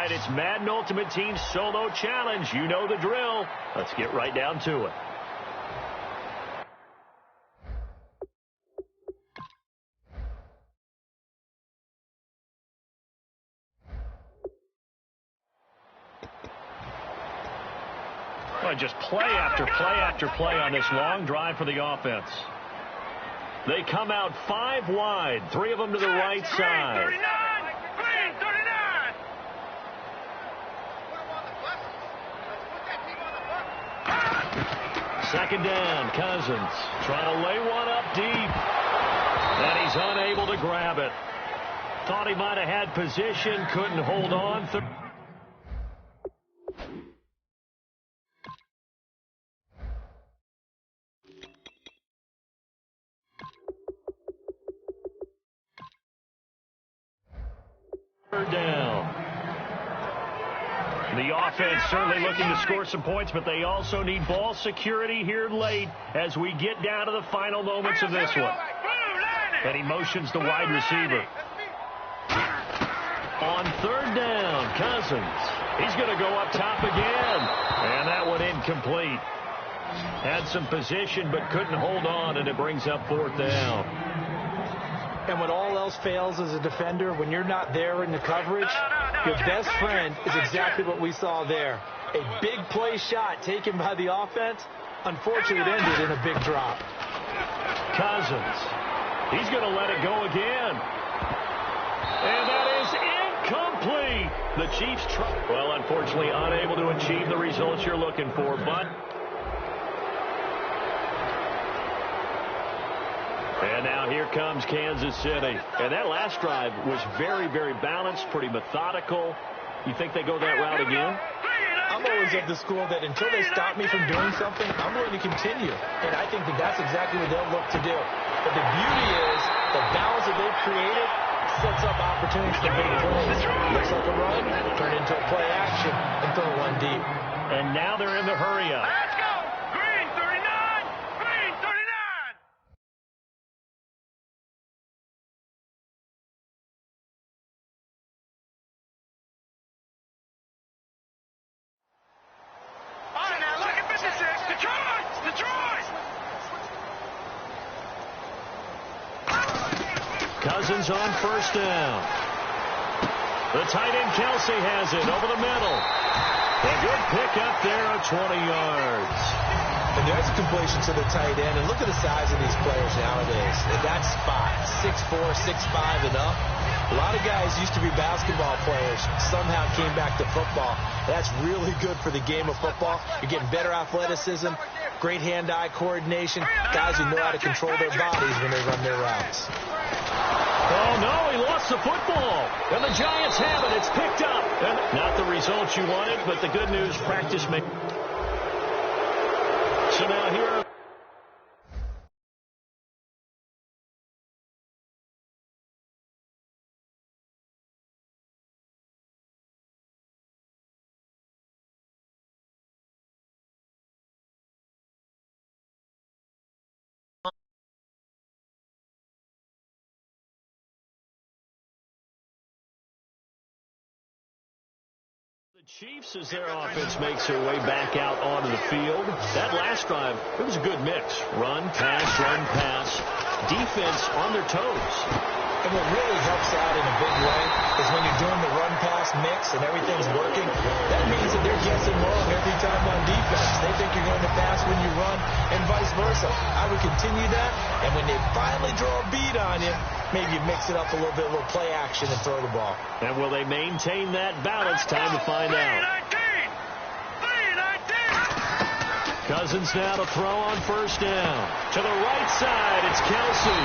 right, it's Madden Ultimate Team Solo Challenge. You know the drill. Let's get right down to it. Well, just play after play after play on this long drive for the offense. They come out 5 wide, 3 of them to the right side. 39! 39! Second down, Cousins trying to lay one up deep. And he's unable to grab it. Thought he might have had position, couldn't hold on. Down. The offense certainly looking to score some points, but they also need ball security here late as we get down to the final moments of this one. And he motions the wide receiver. On third down, Cousins. He's going to go up top again. And that one incomplete. Had some position but couldn't hold on, and it brings up 4th down. And when all else fails as a defender, when you're not there in the coverage, your best friend is exactly what we saw there. A big play shot taken by the offense. Unfortunately, it ended in a big drop. Cousins. He's going to let it go again. And that is incomplete. The Chiefs, well, unfortunately, unable to achieve the results you're looking for, but... And now here comes Kansas City. And that last drive was very, very balanced, pretty methodical. You think they go that route again? I'm always of the school that until they stop me from doing something, I'm going to continue. And I think that that's exactly what they'll look to do. But the beauty is the balance that they've created sets up opportunities for big plays. Looks like a run, turn into a play action, and throw one deep. And now they're in the hurry-up. Let's go! Green 39! Green 39! All right, now look at 56. Detroit! Detroit! Cousins on first down. The tight end Kelsey has it over the middle. A good pickup there of 20 yards. And there's a completion to the tight end. And look at the size of these players nowadays. And that spot, 6'4", 6'5", and up. A lot of guys used to be basketball players, somehow came back to football. That's really good for the game of football. You're getting better athleticism, great hand-eye coordination, guys who know how to control their bodies when they run their routes. Oh, no, he lost the football. And the Giants have it. It's picked up. And not the results you wanted, but the good news, practice makes. So now here are the Chiefs as their offense makes their way back out onto the field. That last drive, it was a good mix. Run, pass, defense on their toes. And what really helps out in a big way is when you're doing the run-pass mix and everything's working, that means that they're guessing wrong every time on defense. They think you're going to pass when you run and vice versa. I would continue that, and when they finally draw a beat on you, maybe you mix it up a little bit, a little play action, and throw the ball. And will they maintain that balance? Time to find out. 3-19! Cousins now to throw on first down. To the right side, it's Kelsey.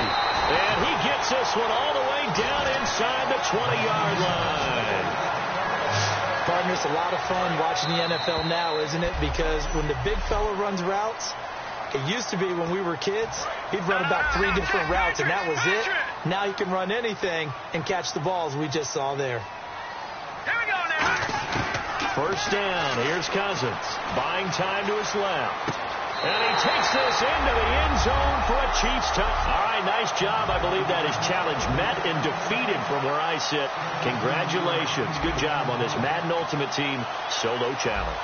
And he gets this one all the way down inside the 20-yard line. Partner, it's a lot of fun watching the NFL now, isn't it? Because when the big fella runs routes, it used to be when we were kids, he'd run about 3 different routes, and that was it. Now you can run anything and catch the balls we just saw there. Here we go now. First down. Here's Cousins. Buying time to his left. And he takes this into the end zone for a Chiefs touchdown. All right, nice job. I believe that is challenge met and defeated from where I sit. Congratulations. Good job on this Madden Ultimate Team solo challenge.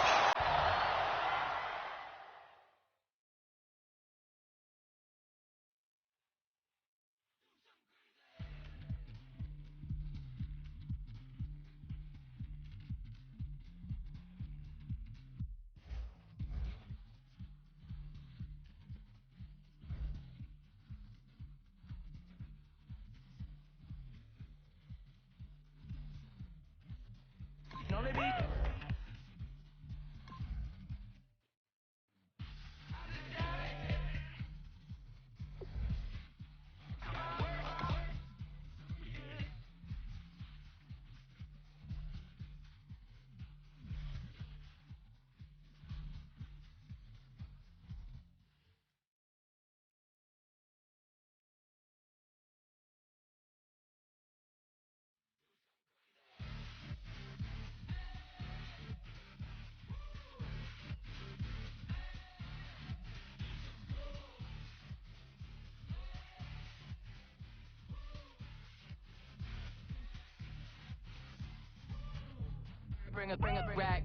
Bring it back.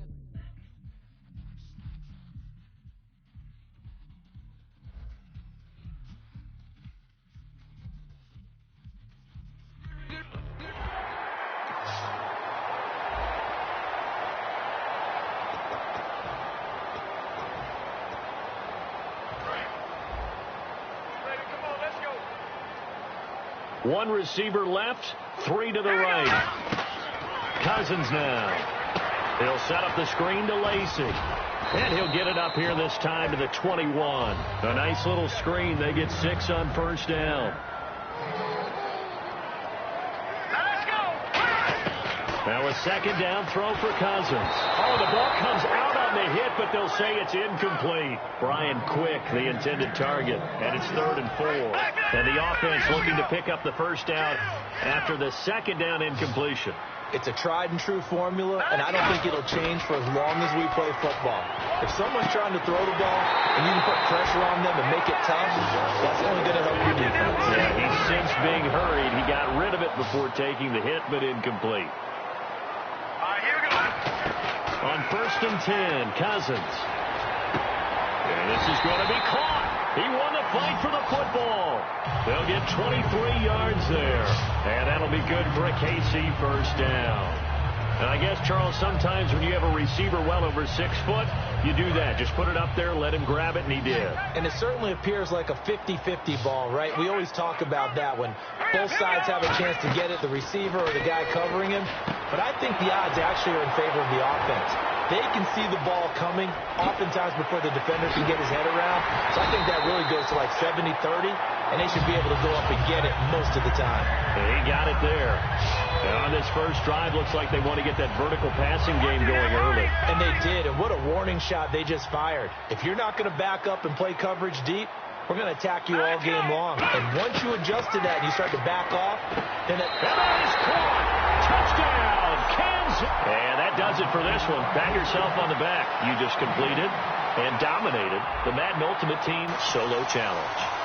One receiver left, three to the right. Cousins now. He'll set up the screen to Lacey. And he'll get it up here this time to the 21. A nice little screen. They get 6 on first down. Now a second down throw for Cousins. Oh, the ball comes out on the hit, but they'll say it's incomplete. Brian Quick, the intended target, and it's 3rd and 4. And the offense looking to pick up the first down after the second down incompletion. It's a tried-and-true formula, and I don't think it'll change for as long as we play football. If someone's trying to throw the ball and you can put pressure on them and make it tough, that's only going to help your defense. Yeah, he's since being hurried. He got rid of it before taking the hit, but incomplete. Here we go. On 1st and 10, Cousins. And this is going to be caught. He won the fight for the football. They'll get 23 yards there. And that'll be good for a KC first down. And I guess, Charles, sometimes when you have a receiver well over 6 foot, you do that. Just put it up there, let him grab it, and he did. And it certainly appears like a 50-50 ball, right? We always talk about that when both sides have a chance to get it, the receiver or the guy covering him. But I think the odds actually are in favor of the offense. They can see the ball coming oftentimes before the defender can get his head around. So I think that really goes to like 70-30, and they should be able to go up and get it most of the time. And he got it there. And on this first drive, looks like they want to get that vertical passing game going early. And they did, and what a warning shot they just fired. If you're not going to back up and play coverage deep, we're going to attack you all game long. And once you adjust to that and you start to back off, then it... And he's caught! Touchdown, Kansas! And that does it for this one. Pat yourself on the back. You just completed and dominated the Madden Ultimate Team Solo Challenge.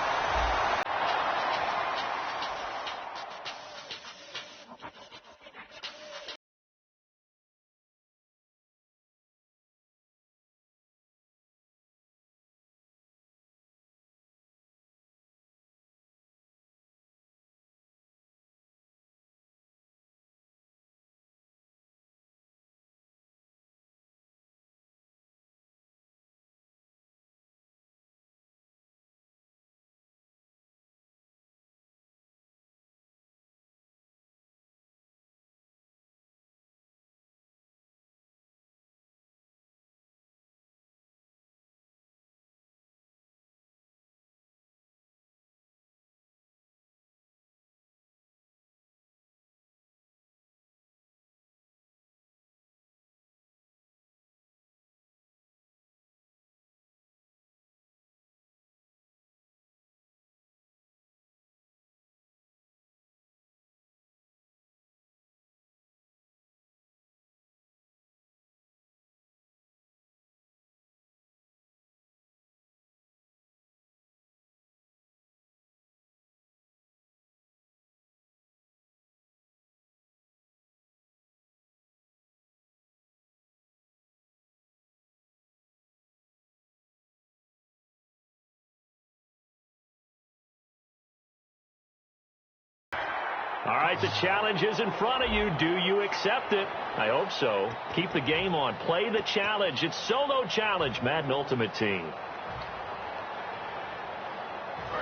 All right, the challenge is in front of you. Do you accept it? I hope so. Keep the game on. Play the challenge. It's Solo Challenge, Madden Ultimate Team.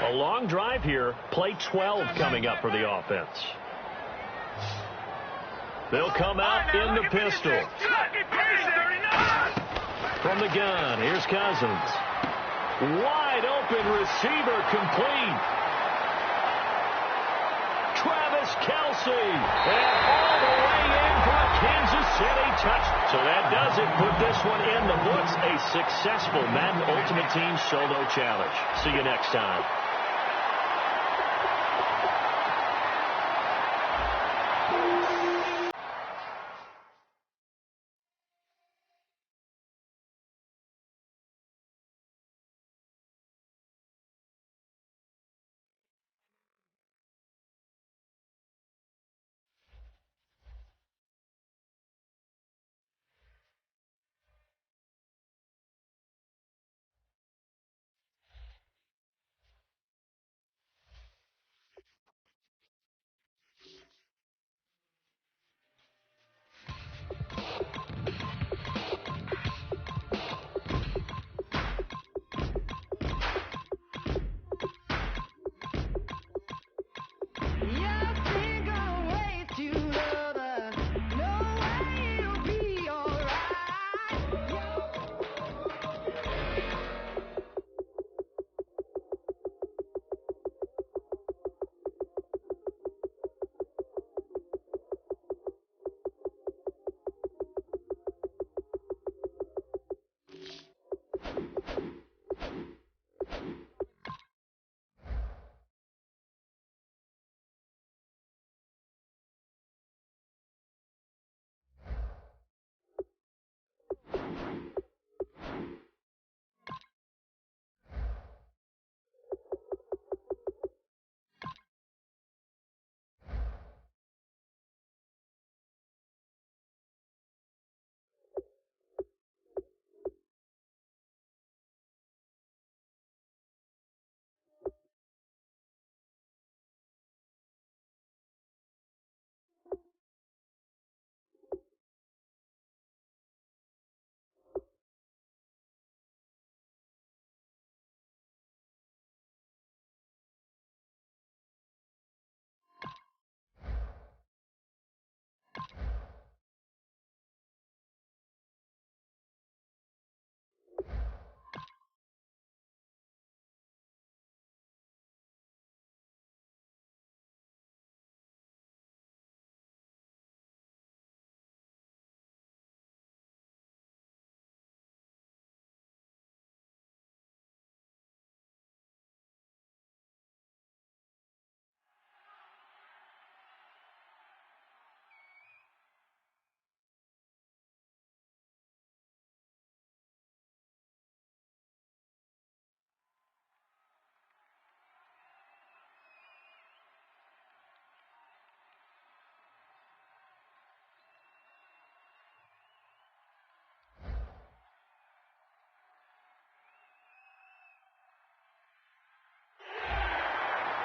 A long drive here. Play 12 coming up for the offense. They'll come out in the pistol. From the gun, here's Cousins. Wide open receiver complete. Travis Kelce. And all the way in for a Kansas City touch. So that does it. Put this one in the books. A successful Madden Ultimate Team Solo Challenge. See you next time.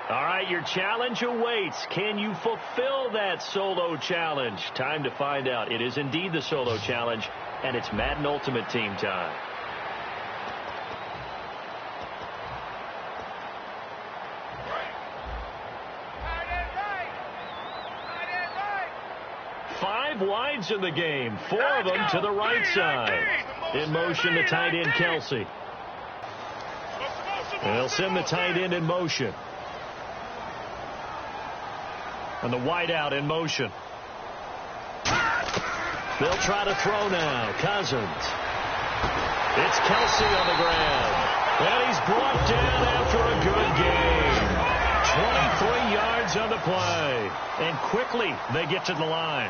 All right, your challenge awaits. Can you fulfill that solo challenge? Time to find out. It is indeed the solo challenge, and it's Madden Ultimate Team time. Five wides in the game, four of them to the right side. In motion, the tight end, Kelce. They'll send the tight end in motion. And the wide out in motion. They'll try to throw now. Cousins. It's Kelce on the ground. And he's brought down after a good game. 23 yards on the play. And quickly they get to the line.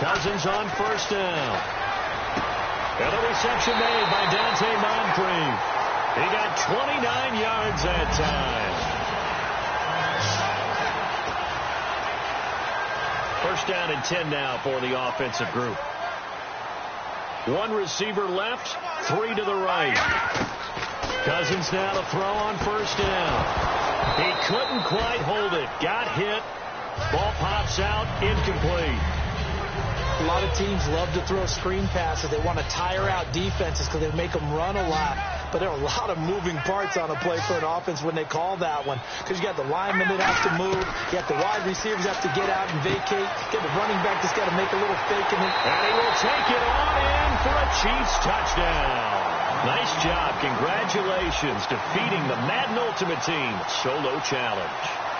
Cousins on first down. And a reception made by Dante Moncrief. He got 29 yards that time. First down and 10 now for the offensive group. One receiver left, three to the right. Cousins now to throw on first down. He couldn't quite hold it. Got hit. Ball pops out. Incomplete. A lot of teams love to throw screen passes. They want to tire out defenses because they make them run a lot. But there are a lot of moving parts on a play for an offense when they call that one. Because you got the linemen that have to move. You got the wide receivers have to get out and vacate. You got the running back that's got to make a little fake. And he will take it on in for a Chiefs touchdown. Nice job. Congratulations. Defeating the Madden Ultimate Team Solo Challenge.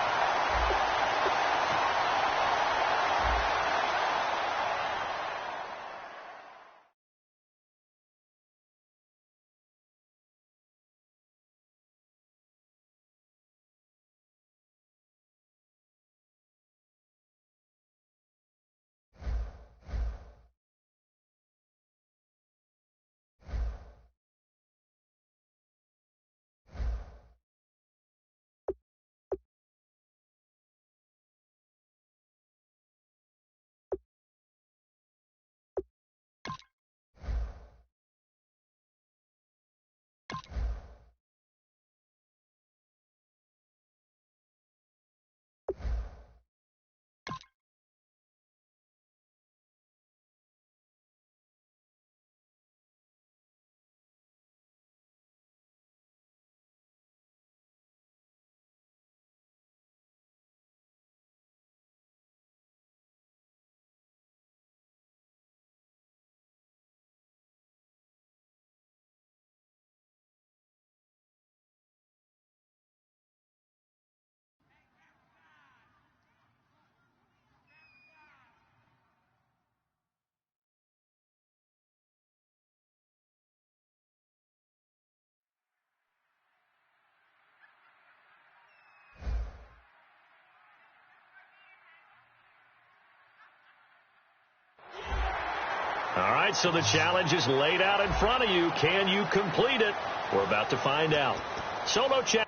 All right, so the challenge is laid out in front of you. Can you complete it? We're about to find out. Solo challenge.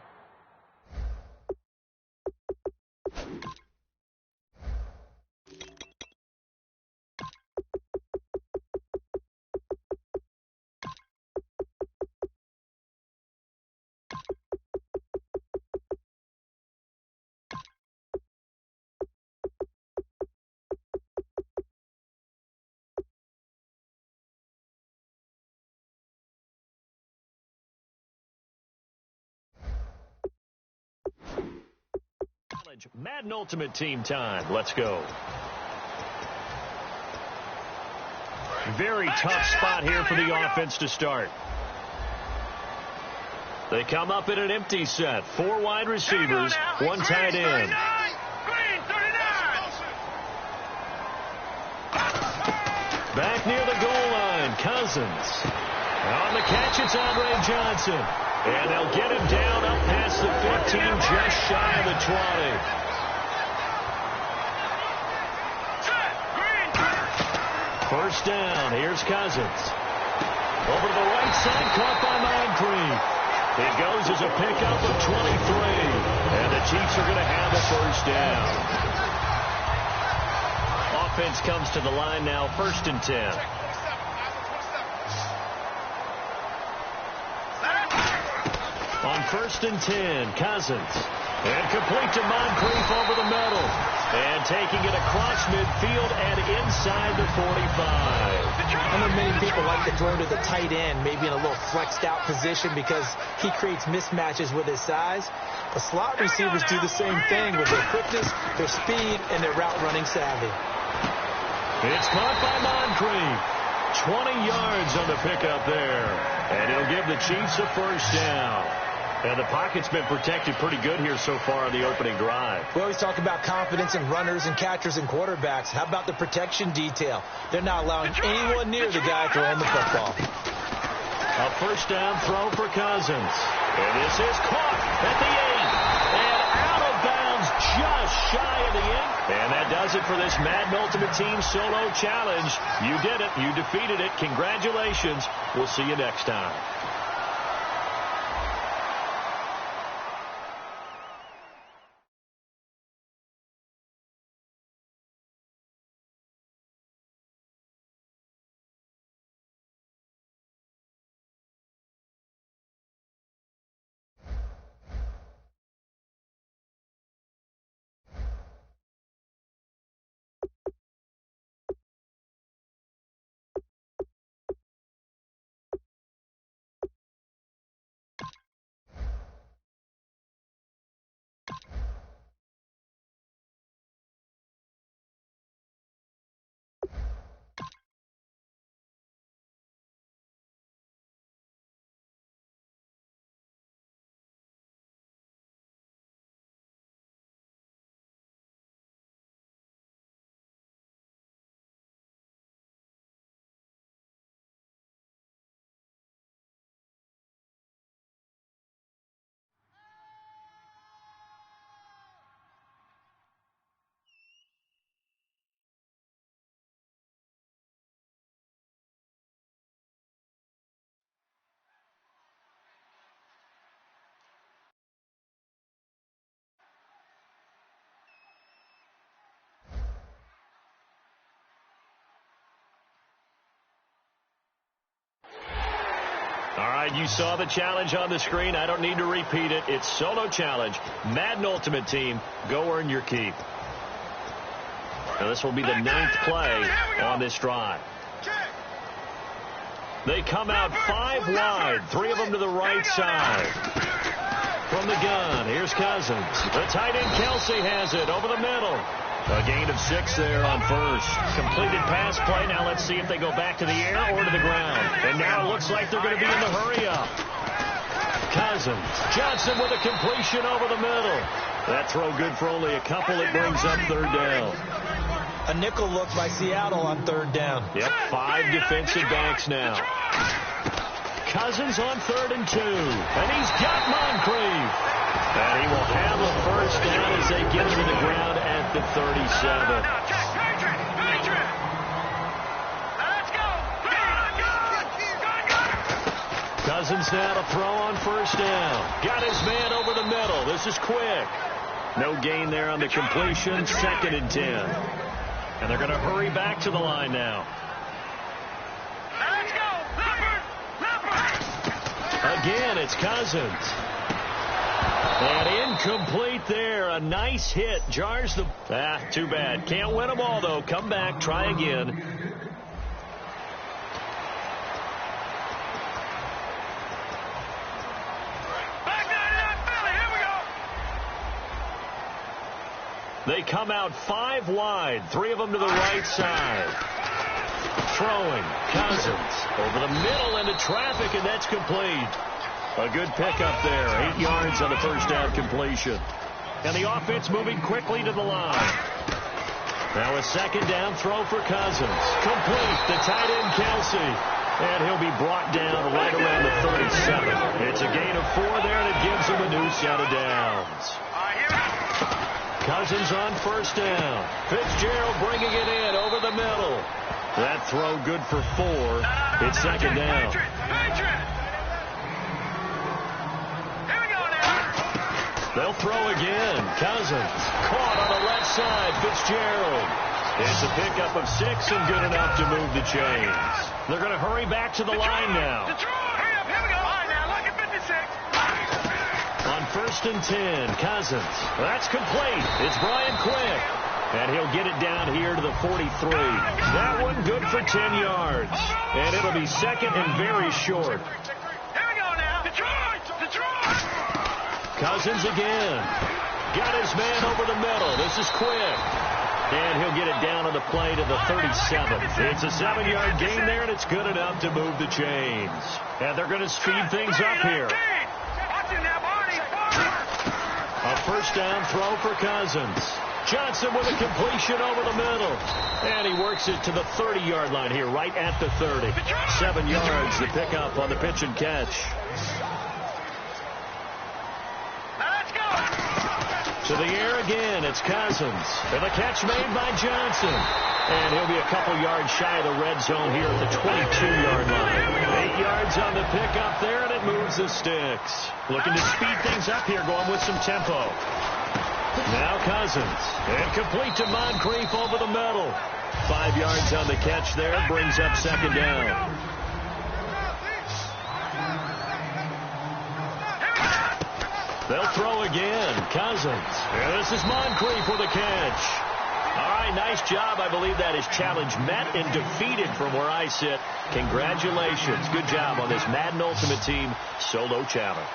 Madden Ultimate Team time. Let's go. Very tough spot here for the offense to start. They come up in an empty set. 4 wide receivers, 1 tight end. Back near the goal line, Cousins. On the catch, it's Andre Johnson. And they'll get him down up past the 15, just shy of the 20. First down, here's Cousins. Over to the right side, caught by Moncrief. It goes as a pickup of 23. And the Chiefs are going to have a first down. Offense comes to the line now, 1st and 10. On 1st and 10, Cousins. And complete to Moncrief over the middle. And taking it across midfield and inside the 45. I know many people like to throw to the tight end, maybe in a little flexed out position because he creates mismatches with his size. But slot receivers do the same thing with their quickness, their speed, and their route running savvy. It's caught by Moncrief. 20 yards on the pickup there. And he'll give the Chiefs a first down. And the pocket's been protected pretty good here so far on the opening drive. We always talk about confidence in runners and catchers and quarterbacks. How about the protection detail? They're not allowing anyone near the guy throwing the football. A first down throw for Cousins. And this is caught at the 8. And out of bounds just shy of the 8. And that does it for this Madden Ultimate Team Solo Challenge. You did it. You defeated it. Congratulations. We'll see you next time. right, you saw the challenge on the screen. I don't need to repeat it. It's solo challenge. Madden Ultimate Team, go earn your keep. Now this will be the 9th play on this drive. They come out 5 wide, 3 of them to the right side. From the gun, here's Cousins. The tight end Kelsey has it over the middle. A gain of 6 there on first. Completed pass play. Now let's see if they go back to the air or to the ground. And now it looks like they're going to be in the hurry-up. Cousins. Johnson with a completion over the middle. That throw good for only a couple. It brings up 3rd down. A nickel look by Seattle on 3rd down. Yep, 5 defensive backs now. Cousins on 3rd and 2. And he's got Moncrief. And he will have a first down as they get him to the ground at the 37. Cousins now to throw on first down. Got his man over the middle. This is quick. No gain there on the completion. 2nd and 10. And they're going to hurry back to the line now. Again, it's Cousins. And incomplete there. A nice hit. Jars the... too bad. Can't win them all, though. Come back. Try again. They come out 5 wide. 3 of them to the right side. Throwing. Cousins over the middle into traffic, and that's complete. A good pickup there. 8 yards on the first down completion. And the offense moving quickly to the line. Now a 2nd down throw for Cousins. Complete. The tight end Kelsey. And he'll be brought down right around the 37. It's a gain of 4 there, and it gives him a new set of downs. Cousins on first down. Fitzgerald bringing it in over the middle. That throw good for 4. It's 2nd down. They'll throw again. Cousins caught on the left side. Fitzgerald. It's a pickup of 6 and good enough to move the chains. They're going to hurry back to the line now. On 1st and 10, Cousins. That's complete. It's Brian Quick. And he'll get it down here to the 43. That one good for 10 yards. And it'll be 2nd and very short. Cousins again. Got his man over the middle. This is Quick. And he'll get it down on the play to the 37. It's a 7-yard gain there, and it's good enough to move the chains. And they're going to speed things up here. A first down throw for Cousins. Johnson with a completion over the middle. And he works it to the 30-yard line here, right at the 30. 7 yards to pick up on the pitch and catch. To the air again, it's Cousins. And the catch made by Johnson. And he'll be a couple yards shy of the red zone here at the 22-yard line. 8 yards on the pickup there, and it moves the sticks. Looking to speed things up here, going with some tempo. Now Cousins. And complete to Moncrief over the middle. 5 yards on the catch there, brings up 2nd down. They'll throw again. Cousins. And this is Moncrief with a catch. All right, nice job. I believe that is challenge met and defeated from where I sit. Congratulations. Good job on this Madden Ultimate Team solo challenge.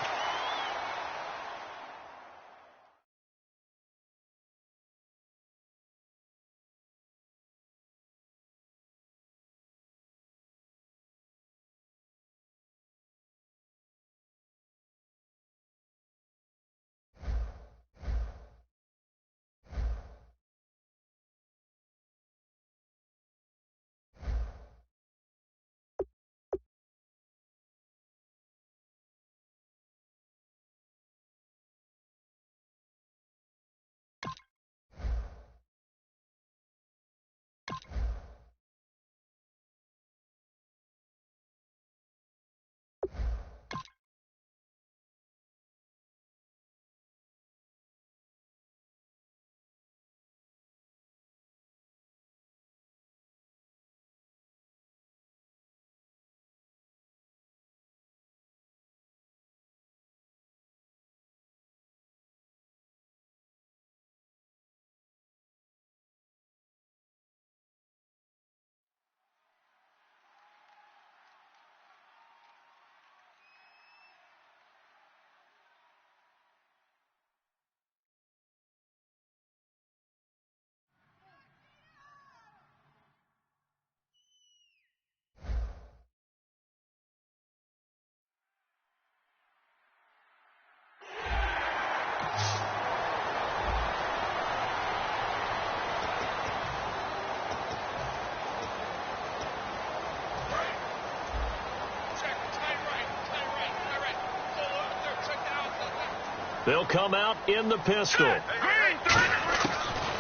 They'll come out in the pistol.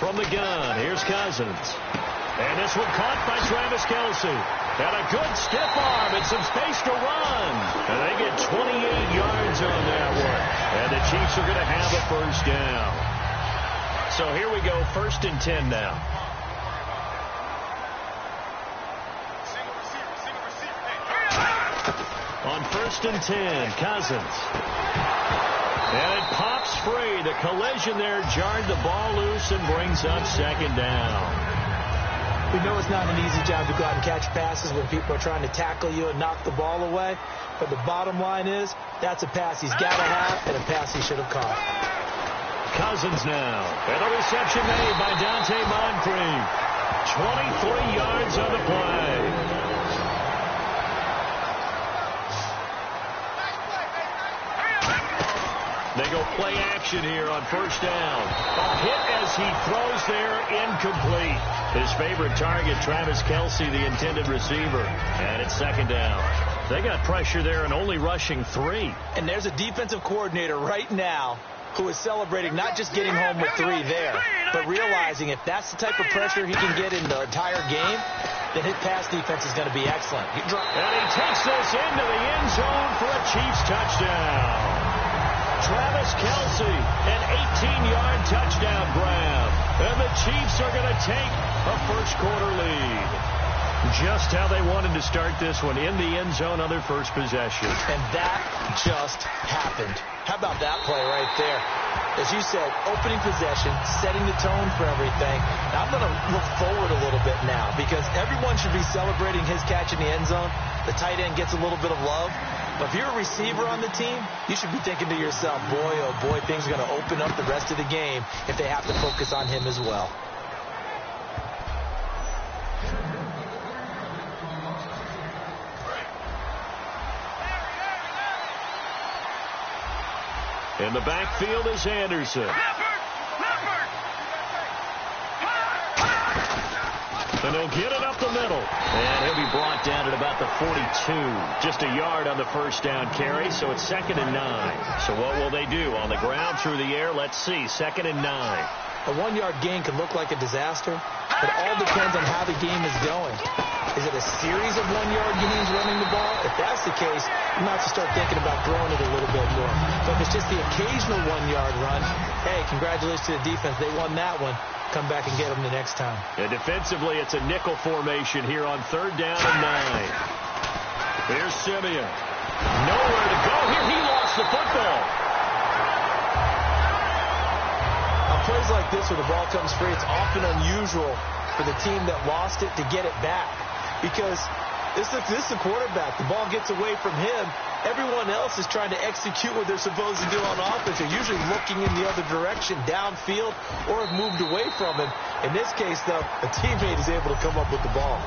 From the gun, here's Cousins. And this one caught by Travis Kelce. And a good stiff arm and some space to run. And they get 28 yards on that one. And the Chiefs are going to have a first down. So here we go, 1st and 10 now. On 1st and 10, Cousins. And it pops free. The collision there jarred the ball loose and brings up 2nd down. We know it's not an easy job to go out and catch passes when people are trying to tackle you and knock the ball away. But the bottom line is, that's a pass he's got to have and a pass he should have caught. Cousins now. And a reception made by Dante Moncrief. 23 yards on the play. They go play action here on 1st down. A hit as he throws there, incomplete. His favorite target, Travis Kelce, the intended receiver. And it's 2nd down. They got pressure there and only rushing 3. And there's a defensive coordinator right now who is celebrating not just getting home with 3 there, but realizing if that's the type of pressure he can get in the entire game, then his pass defense is going to be excellent. And he takes this into the end zone for a Chiefs touchdown. Travis Kelce, an 18-yard touchdown grab. And the Chiefs are going to take a first-quarter lead. Just how they wanted to start this one, in the end zone on their first possession. And that just happened. How about that play right there? As you said, opening possession, setting the tone for everything. Now I'm going to look forward a little bit now because everyone should be celebrating his catch in the end zone. The tight end gets a little bit of love. But if you're a receiver on the team, you should be thinking to yourself, boy, oh boy, things are going to open up the rest of the game if they have to focus on him as well. In the backfield is Anderson. And he'll get it up the middle. And he'll be brought down at about the 42. Just a yard on the first down carry, so it's 2nd and 9. So what will they do? On the ground, through the air? Let's see. 2nd and 9. A 1-yard gain can look like a disaster, but it all depends on how the game is going. Is it a series of 1-yard gains running the ball? If that's the case, you might have to start thinking about throwing it a little bit more. But if it's just the occasional 1-yard run, hey, congratulations to the defense. They won that one. Come back and get them the next time. And defensively, it's a nickel formation here on 3rd down and 9. Here's Simeon. Nowhere to go here. He lost the football. On plays like this where the ball comes free, it's often unusual for the team that lost it to get it back. Because this is the quarterback. The ball gets away from him. Everyone else is trying to execute what they're supposed to do on offense. They're usually looking in the other direction, downfield, or have moved away from him. In this case, though, a teammate is able to come up with the ball.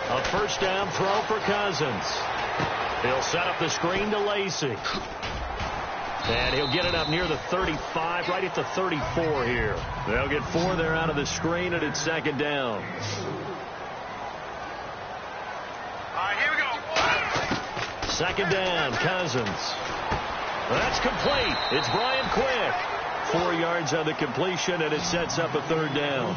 A first down throw for Cousins. He'll set up the screen to Lacey. And he'll get it up near the 35, right at the 34 here. They'll get 4 there out of the screen, and it's 2nd down. All right, here we go. 2nd down, Cousins. That's complete. It's Brian Quick. 4 yards on the completion, and it sets up a 3rd down.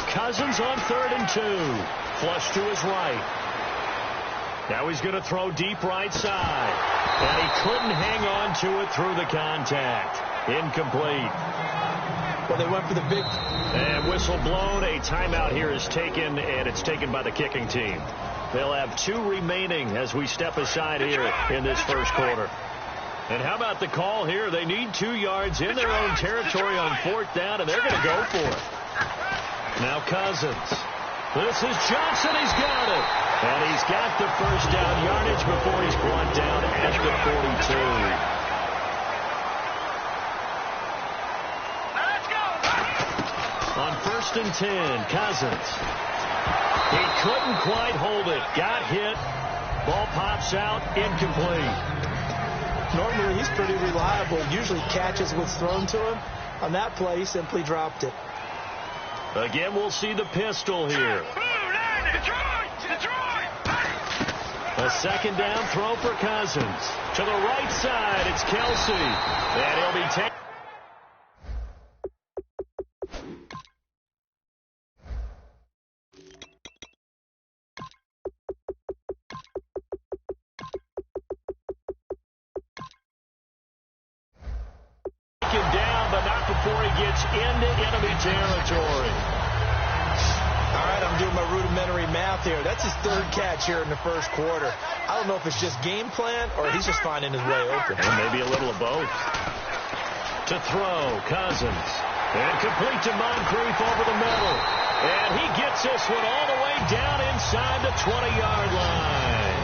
Cousins on 3rd and 2. Flush to his right. Now he's going to throw deep right side. And he couldn't hang on to it through the contact. Incomplete. Well, they went for the big. And whistle blown. A timeout here is taken, and it's taken by the kicking team. They'll have 2 remaining as we step aside here in this first quarter. And how about the call here? They need 2 yards in their own territory on 4th down, and they're going to go for it. Now Cousins. This is Johnson. He's got it. And he's got the first down yardage before he's brought down at the 42. Now let's go. On 1st and 10, Cousins. He couldn't quite hold it. Got hit. Ball pops out. Incomplete. Normally, he's pretty reliable. Usually catches what's thrown to him. On that play, he simply dropped it. Again, we'll see the pistol here. A second down throw for Cousins. To the right side, it's Kelsey. And he'll be taken. Down, but not before he gets into enemy territory. All right, I'm doing my rudimentary math here. That's his third catch here in the first quarter. I don't know if it's just game plan or he's just finding his way open. Or maybe a little of both. To throw, Cousins. And complete to Moncrief over the middle. And he gets this one all the way down inside the 20-yard line.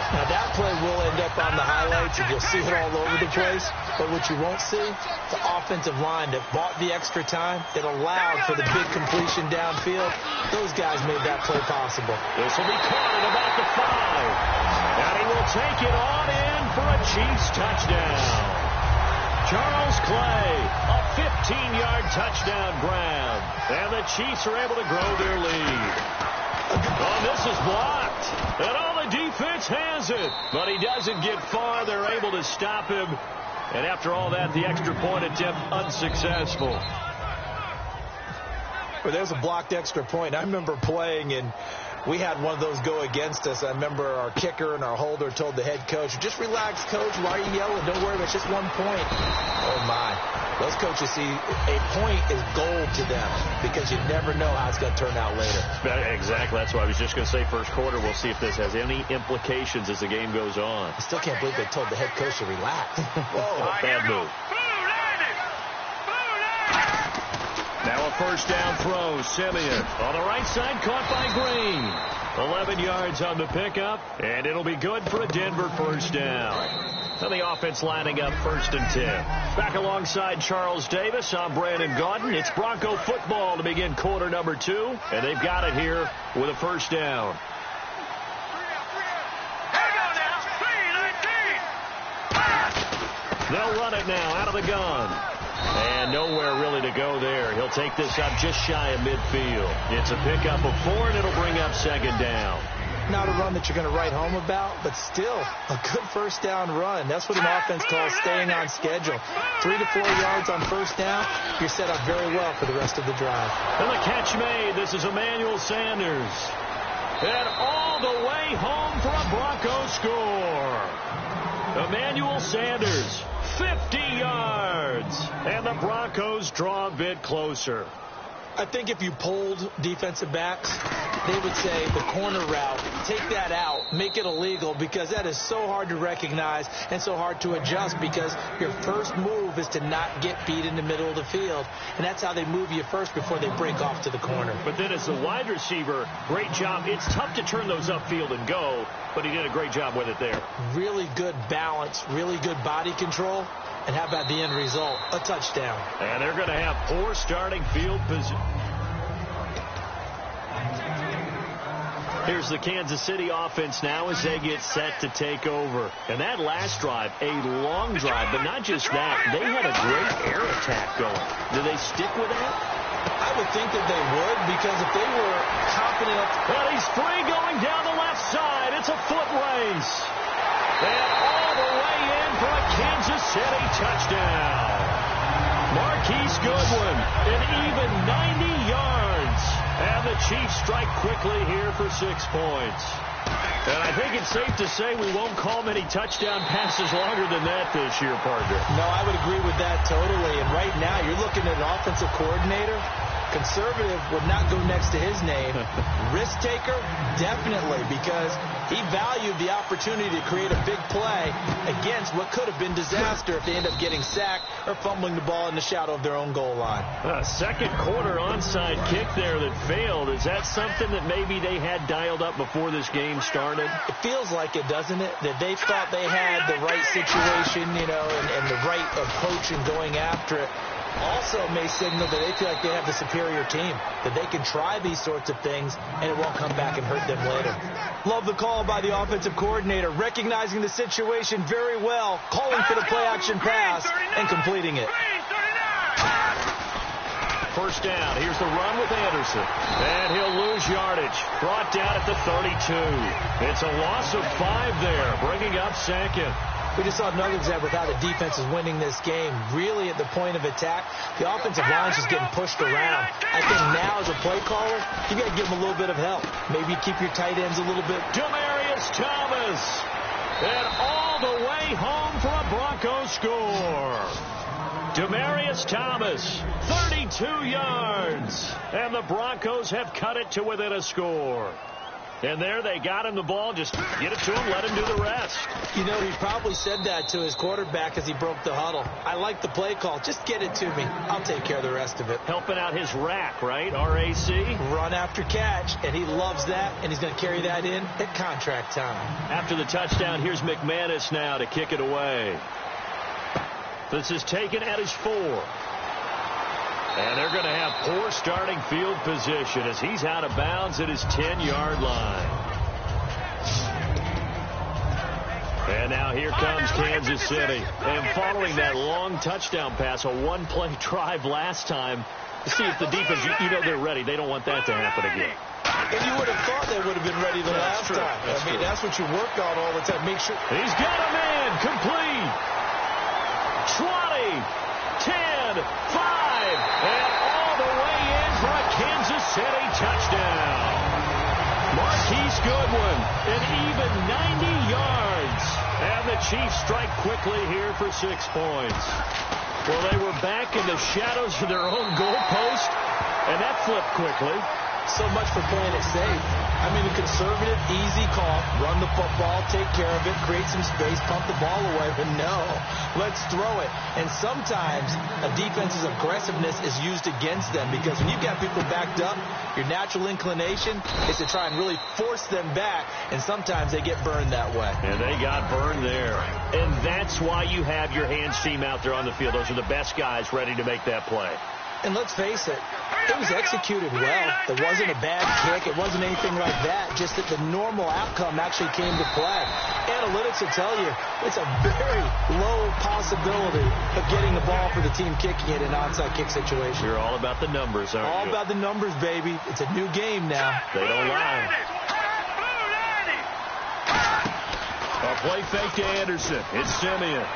Now, that play will end up on the highlights, and you'll see it all over the place. But what you won't see, the offensive line that bought the extra time, it allowed for the big completion downfield. Those guys made that play possible. This will be caught at about the 5. And he will take it on in for a Chiefs touchdown. Charles Clay, a 15-yard touchdown grab. And the Chiefs are able to grow their lead. Oh, this is blocked. And all the defense has it. But he doesn't get far. They're able to stop him. And after all that, the extra point attempt unsuccessful. Well, there's a blocked extra point. I remember playing, and we had one of those go against us. I remember our kicker and our holder told the head coach, just relax, coach. Why are you yelling? Don't worry, it's just 1 point. Oh, my. Those coaches see a point is gold to them because you never know how it's going to turn out later. Exactly. That's what I was just going to say. First quarter, we'll see if this has any implications as the game goes on. I still can't believe they told the head coach to relax. Whoa, bad move. Now a first down throw. Simeon on the right side, caught by Green. 11 yards on the pickup, and it'll be good for a Denver first down. And the offense lining up 1st and 10. Back alongside Charles Davis, I'm Brandon Gaudin. It's Bronco football to begin quarter number 2, and they've got it here with a first down. They'll run it now out of the gun. And nowhere really to go there. He'll take this up just shy of midfield. It's a pickup of 4, and it'll bring up 2nd down. Not a run that you're going to write home about, but still a good first down run. That's what an offense calls staying on schedule. 3 to 4 yards on first down, you're set up very well for the rest of the drive. And the catch made. This is Emmanuel Sanders. And all the way home for a Bronco score. Emmanuel Sanders, 50 yards. And the Broncos draw a bit closer. I think if you polled defensive backs, they would say the corner route, take that out, make it illegal, because that is so hard to recognize and so hard to adjust because your first move is to not get beat in the middle of the field. And that's how they move you first before they break off to the corner. But then as the wide receiver, great job. It's tough to turn those upfield and go, but he did a great job with it there. Really good balance, really good body control. And how about the end result? A touchdown. And they're going to have poor starting field position. Here's the Kansas City offense now as they get set to take over. And that last drive, a long drive, but not just that. They had a great air attack going. Do they stick with that? I would think that they would, because if they were confident. Well, he's free going down the left side. It's a foot race. And all the way in for a Kansas City touchdown. Marquise Goodwin, an even 90 yards. And the Chiefs strike quickly here for 6 points. And I think it's safe to say we won't call many touchdown passes longer than that this year, partner. No, I would agree with that totally. And right now, you're looking at an offensive coordinator. Conservative would not go next to his name. Risk taker, definitely, because he valued the opportunity to create a big play against what could have been disaster if they end up getting sacked or fumbling the ball in the shadow of their own goal line. Second quarter onside kick there that failed. Is that something that maybe they had dialed up before this game started? It feels like it, doesn't it? That they thought they had the right situation, you know, and the right approach in going after it. Also may signal that they feel like they have the superior team, that they can try these sorts of things and it won't come back and hurt them later. Love the call by the offensive coordinator, recognizing the situation very well, calling for the play-action pass and completing it. First down. Here's the run with Anderson. And he'll lose yardage. Brought down at the 32. It's a loss of 5 there, bringing up second. We just saw another example of how the defense is winning this game. Really at the point of attack, the offensive line is just getting pushed around. I think now as a play caller, you got to give them a little bit of help. Maybe keep your tight ends a little bit. Demaryius Thomas. And all the way home for a Broncos score. Demaryius Thomas, 32 yards. And the Broncos have cut it to within a score. And there they got him the ball. Just get it to him, let him do the rest. You know, he probably said that to his quarterback as he broke the huddle. I like the play call. Just get it to me. I'll take care of the rest of it. Helping out his rack, right? RAC. Run after catch, and he loves that, and he's going to carry that in at contract time. After the touchdown, here's McManus now to kick it away. This is taken at his 4. And they're going to have poor starting field position as he's out of bounds at his 10-yard line. And now here comes Kansas City. And following that long touchdown pass, a one-play drive last time, to see if the defense, you know they're ready. They don't want that to happen again. And you would have thought they would have been ready the last time. That's what you work on all the time. Make sure. He's got a man. Complete. 20, 10, 5, and all the way in for a Kansas City touchdown. Marquise Goodwin, an even 90 yards. And the Chiefs strike quickly here for 6 points. Well, they were back in the shadows of their own goalpost, and that flipped quickly. So much for playing it safe. I mean, a conservative, easy call. Run the football, take care of it, create some space, pump the ball away. But no, let's throw it. And sometimes a defense's aggressiveness is used against them because when you've got people backed up, your natural inclination is to try and really force them back. And sometimes they get burned that way. And they got burned there. And that's why you have your hands team out there on the field. Those are the best guys ready to make that play. And let's face it, it was executed well. There wasn't a bad kick. It wasn't anything like that. Just that the normal outcome actually came to play. Analytics will tell you it's a very low possibility of getting the ball for the team kicking it in an onside kick situation. You're all about the numbers, aren't you? All about the numbers, baby. It's a new game now. They don't lie. A play fake to Anderson. It's Simeon.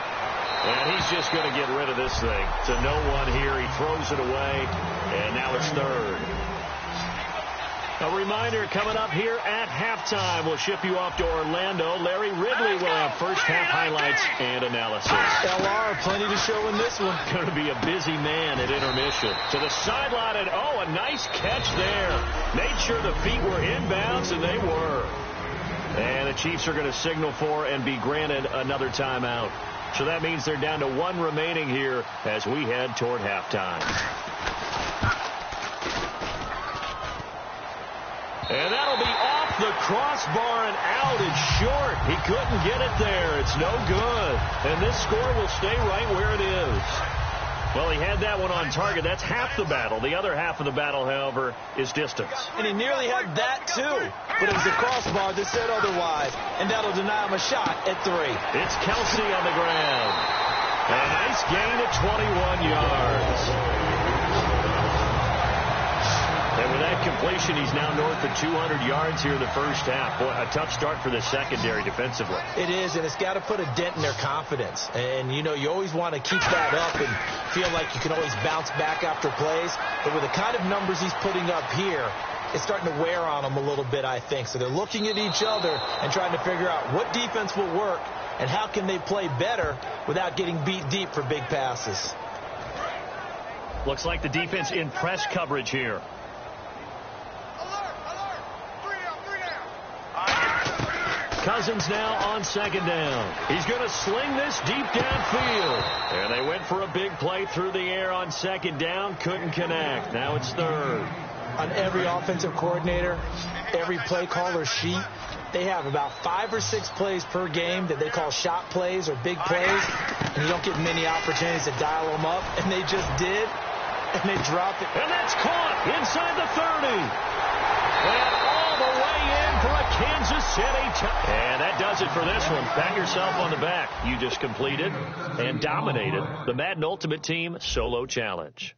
And he's just going to get rid of this thing. To no one here. He throws it away. And now it's third. A reminder coming up here at halftime. We'll ship you off to Orlando. Larry Ridley will have first half highlights and analysis. LR, plenty to show in this one. Going to be a busy man at intermission. To the sideline, and oh, a nice catch there. Made sure the feet were inbounds, and they were. And the Chiefs are going to signal for and be granted another timeout. So that means they're down to 1 remaining here as we head toward halftime. And that'll be off the crossbar and out. It's short. He couldn't get it there. It's no good. And this score will stay right where it is. Well, he had that one on target. That's half the battle. The other half of the battle, however, is distance. And he nearly had that, too. But it was the crossbar that said otherwise. And that'll deny him a shot at 3. It's Kelsey on the ground. A nice gain of 21 yards. And with that completion, he's now north of 200 yards here in the first half. Boy, a tough start for the secondary defensively. It is, and it's got to put a dent in their confidence. And, you know, you always want to keep that up and feel like you can always bounce back after plays. But with the kind of numbers he's putting up here, it's starting to wear on them a little bit, I think. So they're looking at each other and trying to figure out what defense will work and how can they play better without getting beat deep for big passes. Looks like the defense in press coverage here. Cousins now on second down. He's going to sling this deep downfield. And they went for a big play through the air on second down. Couldn't connect. Now it's third. on every offensive coordinator, every play caller sheet, they have about 5 or 6 plays per game that they call shot plays or big plays, and you don't get many opportunities to dial them up, and they just did, and they dropped it. And that's caught inside the 30. And all the way in for a Kansas City touchdown. And that does it for this one. Pat yourself on the back. You just completed and dominated the Madden Ultimate Team Solo Challenge.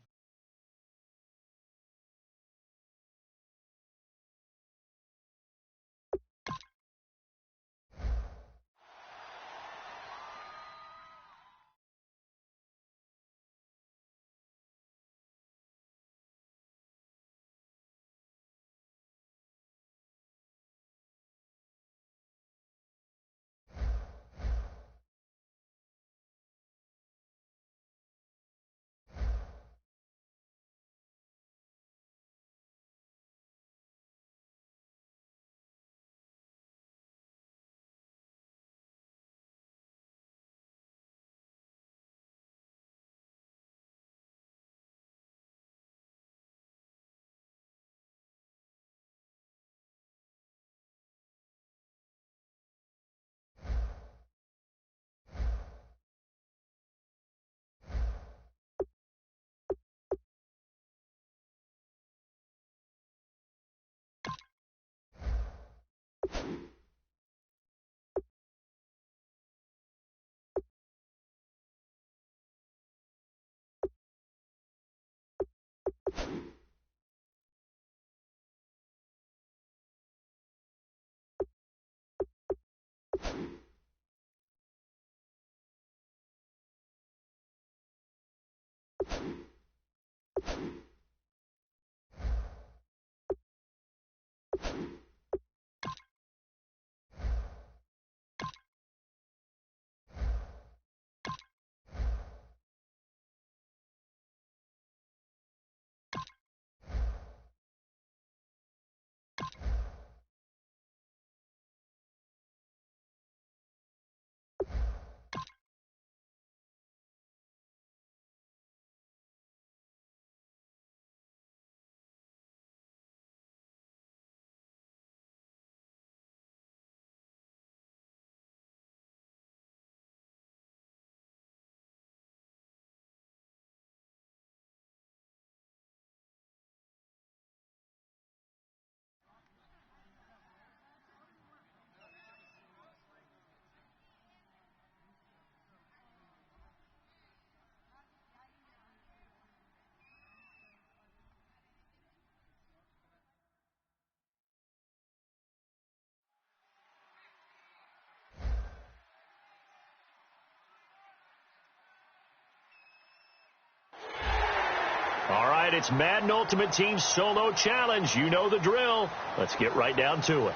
All right, it's Madden Ultimate Team Solo Challenge. You know the drill. Let's get right down to it.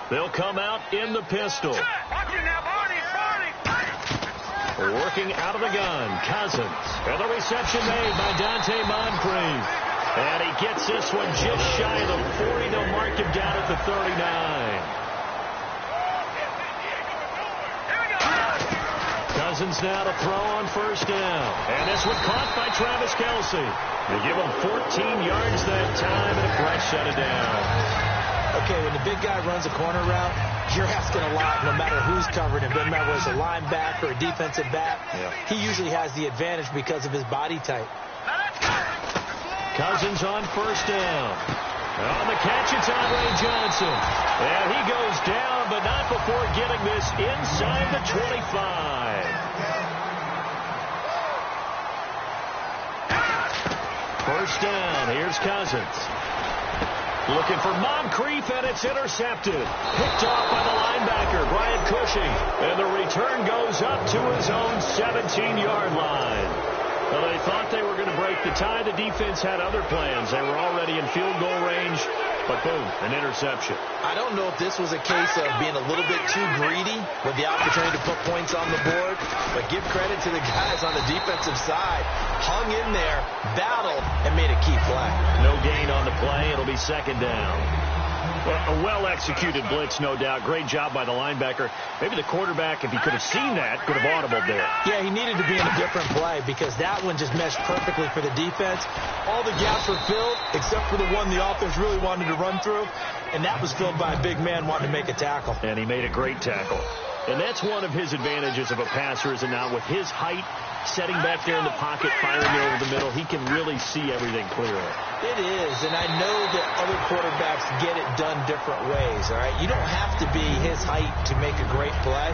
They'll come out in the pistol. Working out of the gun, Cousins. And the reception made by Dante Moncrief. And he gets this one just shy of the 40. They'll mark him down at the 39. Cousins now to throw on first down. And this one caught by Travis Kelce. They give him 14 yards that time, and a fresh shut it down. Okay, when the big guy runs a corner route, you're asking a lot no matter who's covering him. Doesn't matter whether it's a linebacker or a defensive back. Yeah. He usually has the advantage because of his body type. Cousins on first down. On the catch, it's Andre Johnson. And he goes down, but not before getting this inside the 25. First down. Here's Cousins. Looking for Moncrief, and it's intercepted. Picked off by the linebacker, Brian Cushing. And the return goes up to his own 17-yard line. Well, they thought they were going to break the tie. The defense had other plans. They were already in field goal range, but boom, an interception. I don't know if this was a case of being a little bit too greedy with the opportunity to put points on the board, but give credit to the guys on the defensive side. Hung in there, battled, and made a key play. No gain on the play. It'll be second down. Well, a well-executed blitz, no doubt. Great job by the linebacker. Maybe the quarterback, if he could have seen that, could have audibled there. Yeah, he needed to be in a different play because that one just meshed perfectly for the defense. All the gaps were filled except for the one the offense really wanted to run through, and that was filled by a big man wanting to make a tackle. And he made a great tackle. And that's one of his advantages of a passer, is it not? With his height, setting back there in the pocket, firing it over the middle, he can really see everything clearly. It is, and I know that other quarterbacks get it done different ways, all right? You don't have to be his height to make a great play,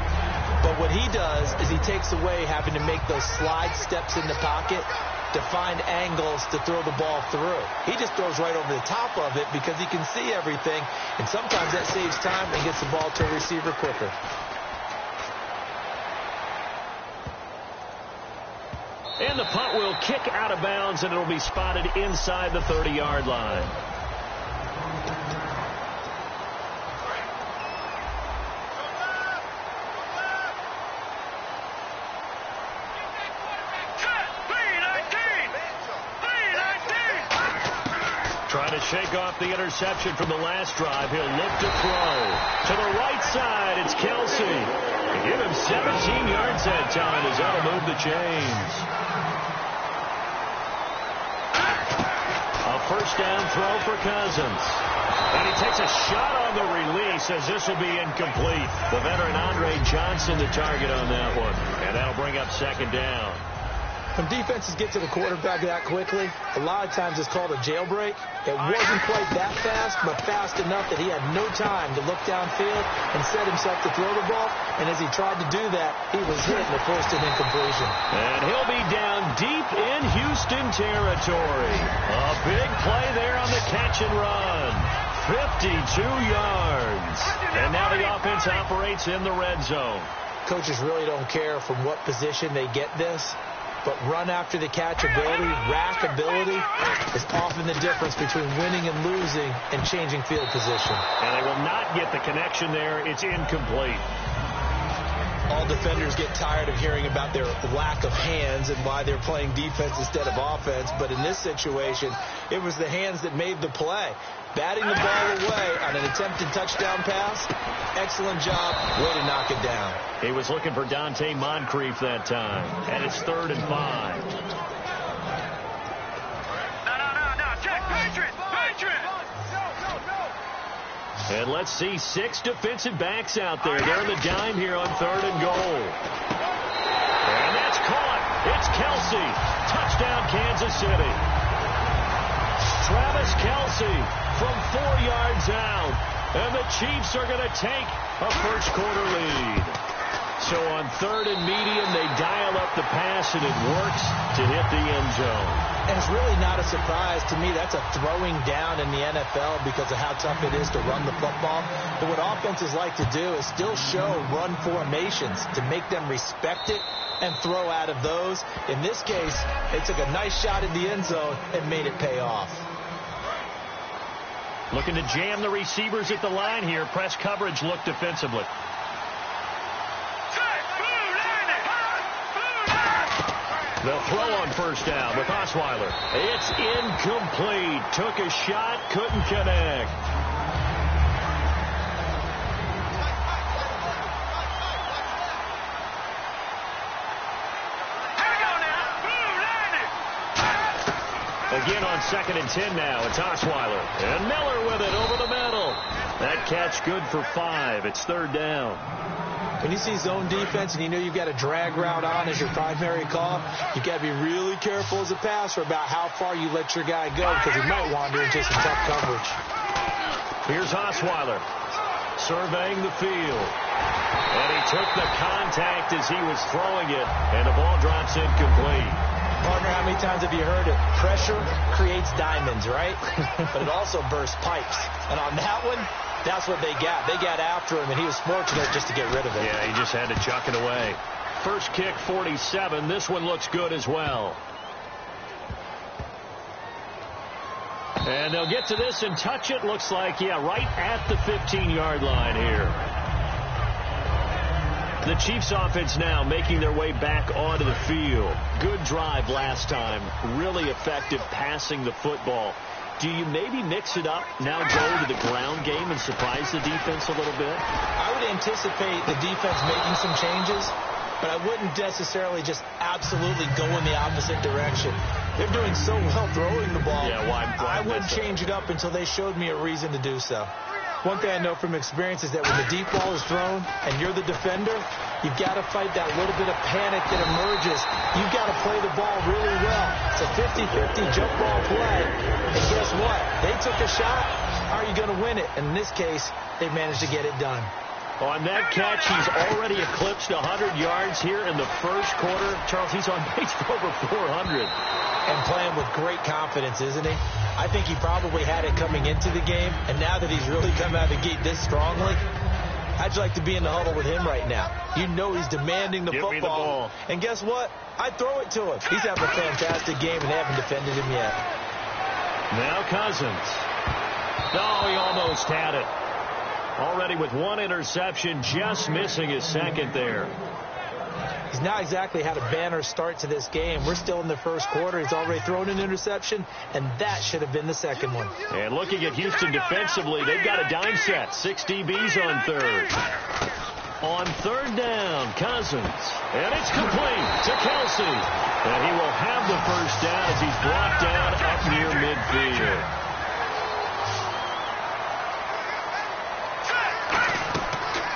but what he does is he takes away having to make those slide steps in the pocket to find angles to throw the ball through. He just throws right over the top of it because he can see everything, and sometimes that saves time and gets the ball to a receiver quicker. And the punt will kick out of bounds, and it'll be spotted inside the 30-yard line. Trying to shake off the interception from the last drive. He'll look to throw. To the right side, it's Kelsey. Give him 17 yards that time as that'll move the chains. A first down throw for Cousins. And he takes a shot on the release as this will be incomplete. The veteran Andre Johnson the target on that one. And that'll bring up second down. When defenses get to the quarterback that quickly, a lot of times it's called a jailbreak. It wasn't quite that fast, but fast enough that he had no time to look downfield and set himself to throw the ball. And as he tried to do that, he was hit and it forced an incompletion. And he'll be down deep in Houston territory. A big play there on the catch and run. 52 yards. And now the offense operates in the red zone. Coaches really don't care from what position they get this. But run after the catch ability, rack ability, is often the difference between winning and losing and changing field position. And they will not get the connection there. It's incomplete. All defenders get tired of hearing about their lack of hands and why they're playing defense instead of offense. But in this situation, it was the hands that made the play. Batting the ball away on an attempted touchdown pass. Excellent job. Way to knock it down. He was looking for Dante Moncrief that time. And it's 3rd and 5. No. Check. Patriot. And let's see 6 defensive backs out there. They're in the dime here on 3rd and goal. And that's caught. It's Kelsey. Touchdown, Kansas City. Travis Kelsey from 4 yards out. And the Chiefs are going to take a first-quarter lead. So on 3rd and medium, they dial up the pass, and it works to hit the end zone. And it's really not a surprise to me. That's a throwing down in the NFL because of how tough it is to run the football. But what offenses like to do is still show run formations to make them respect it and throw out of those. In this case, they took a nice shot in the end zone and made it pay off. Looking to jam the receivers at the line here. Press coverage look defensively. They'll throw on first down with Osweiler. It's incomplete. Took a shot, couldn't connect. Again on 2nd and 10 now. It's Osweiler. And Miller with it over the middle. That catch good for 5. It's 3rd down. When you see zone defense and you know you've got a drag route on as your primary call, you've got to be really careful as a passer about how far you let your guy go because he might wander into some tough coverage. Here's Osweiler surveying the field. And he took the contact as he was throwing it, and the ball drops incomplete. Partner, how many times have you heard it? Pressure creates diamonds, right? But it also bursts pipes. And on that one, that's what they got. They got after him, and he was fortunate just to get rid of it. Yeah, he just had to chuck it away. First kick, 47. This one looks good as well. And they'll get to this and touch it. Looks like, yeah, right at the 15-yard line here. The Chiefs offense now making their way back onto the field. Good drive last time. Really effective passing the football. Do you maybe mix it up, now go to the ground game and surprise the defense a little bit? I would anticipate the defense making some changes, but I wouldn't necessarily just absolutely go in the opposite direction. They're doing so well throwing the ball. Yeah, why I wouldn't change it up until they showed me a reason to do so. One thing I know from experience is that when the deep ball is thrown and you're the defender, you've got to fight that little bit of panic that emerges. You've got to play the ball really well. It's a 50-50 jump ball play. And guess what? They took a shot. How are you going to win it? And in this case, they managed to get it done. On that catch, he's already eclipsed 100 yards here in the first quarter. Charles, he's on pace for over 400. And playing with great confidence, isn't he? I think he probably had it coming into the game, and now that he's really come out of the gate this strongly, I'd like to be in the huddle with him right now. You know he's demanding the Give football. me the ball. And guess what? I'd throw it to him. He's having a fantastic game, and they haven't defended him yet. Now Cousins. Oh, he almost had it. Already with 1 interception, just missing his second there. He's not exactly had a banner start to this game. We're still in the first quarter. He's already thrown an interception, and that should have been the second one. And looking at Houston defensively, they've got a dime set. 6 DBs on 3rd. On 3rd down, Cousins. And it's complete to Kelsey. And he will have the first down as he's brought down up near midfield.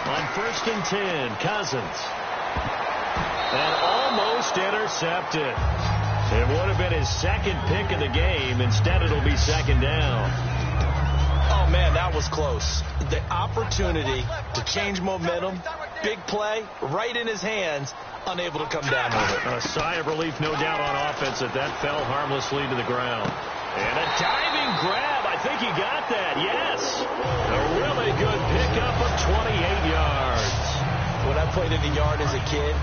On 1st and 10, Cousins. And almost intercepted. It would have been his second pick of the game. Instead, it'll be 2nd down. Oh, man, that was close. The opportunity to change momentum, big play, right in his hands, unable to come down with it. A sigh of relief, no doubt, on offense that fell harmlessly to the ground. And a diving grab. I think he got that. Yes. A really good pickup of 28 yards. When I played in the yard as a kid,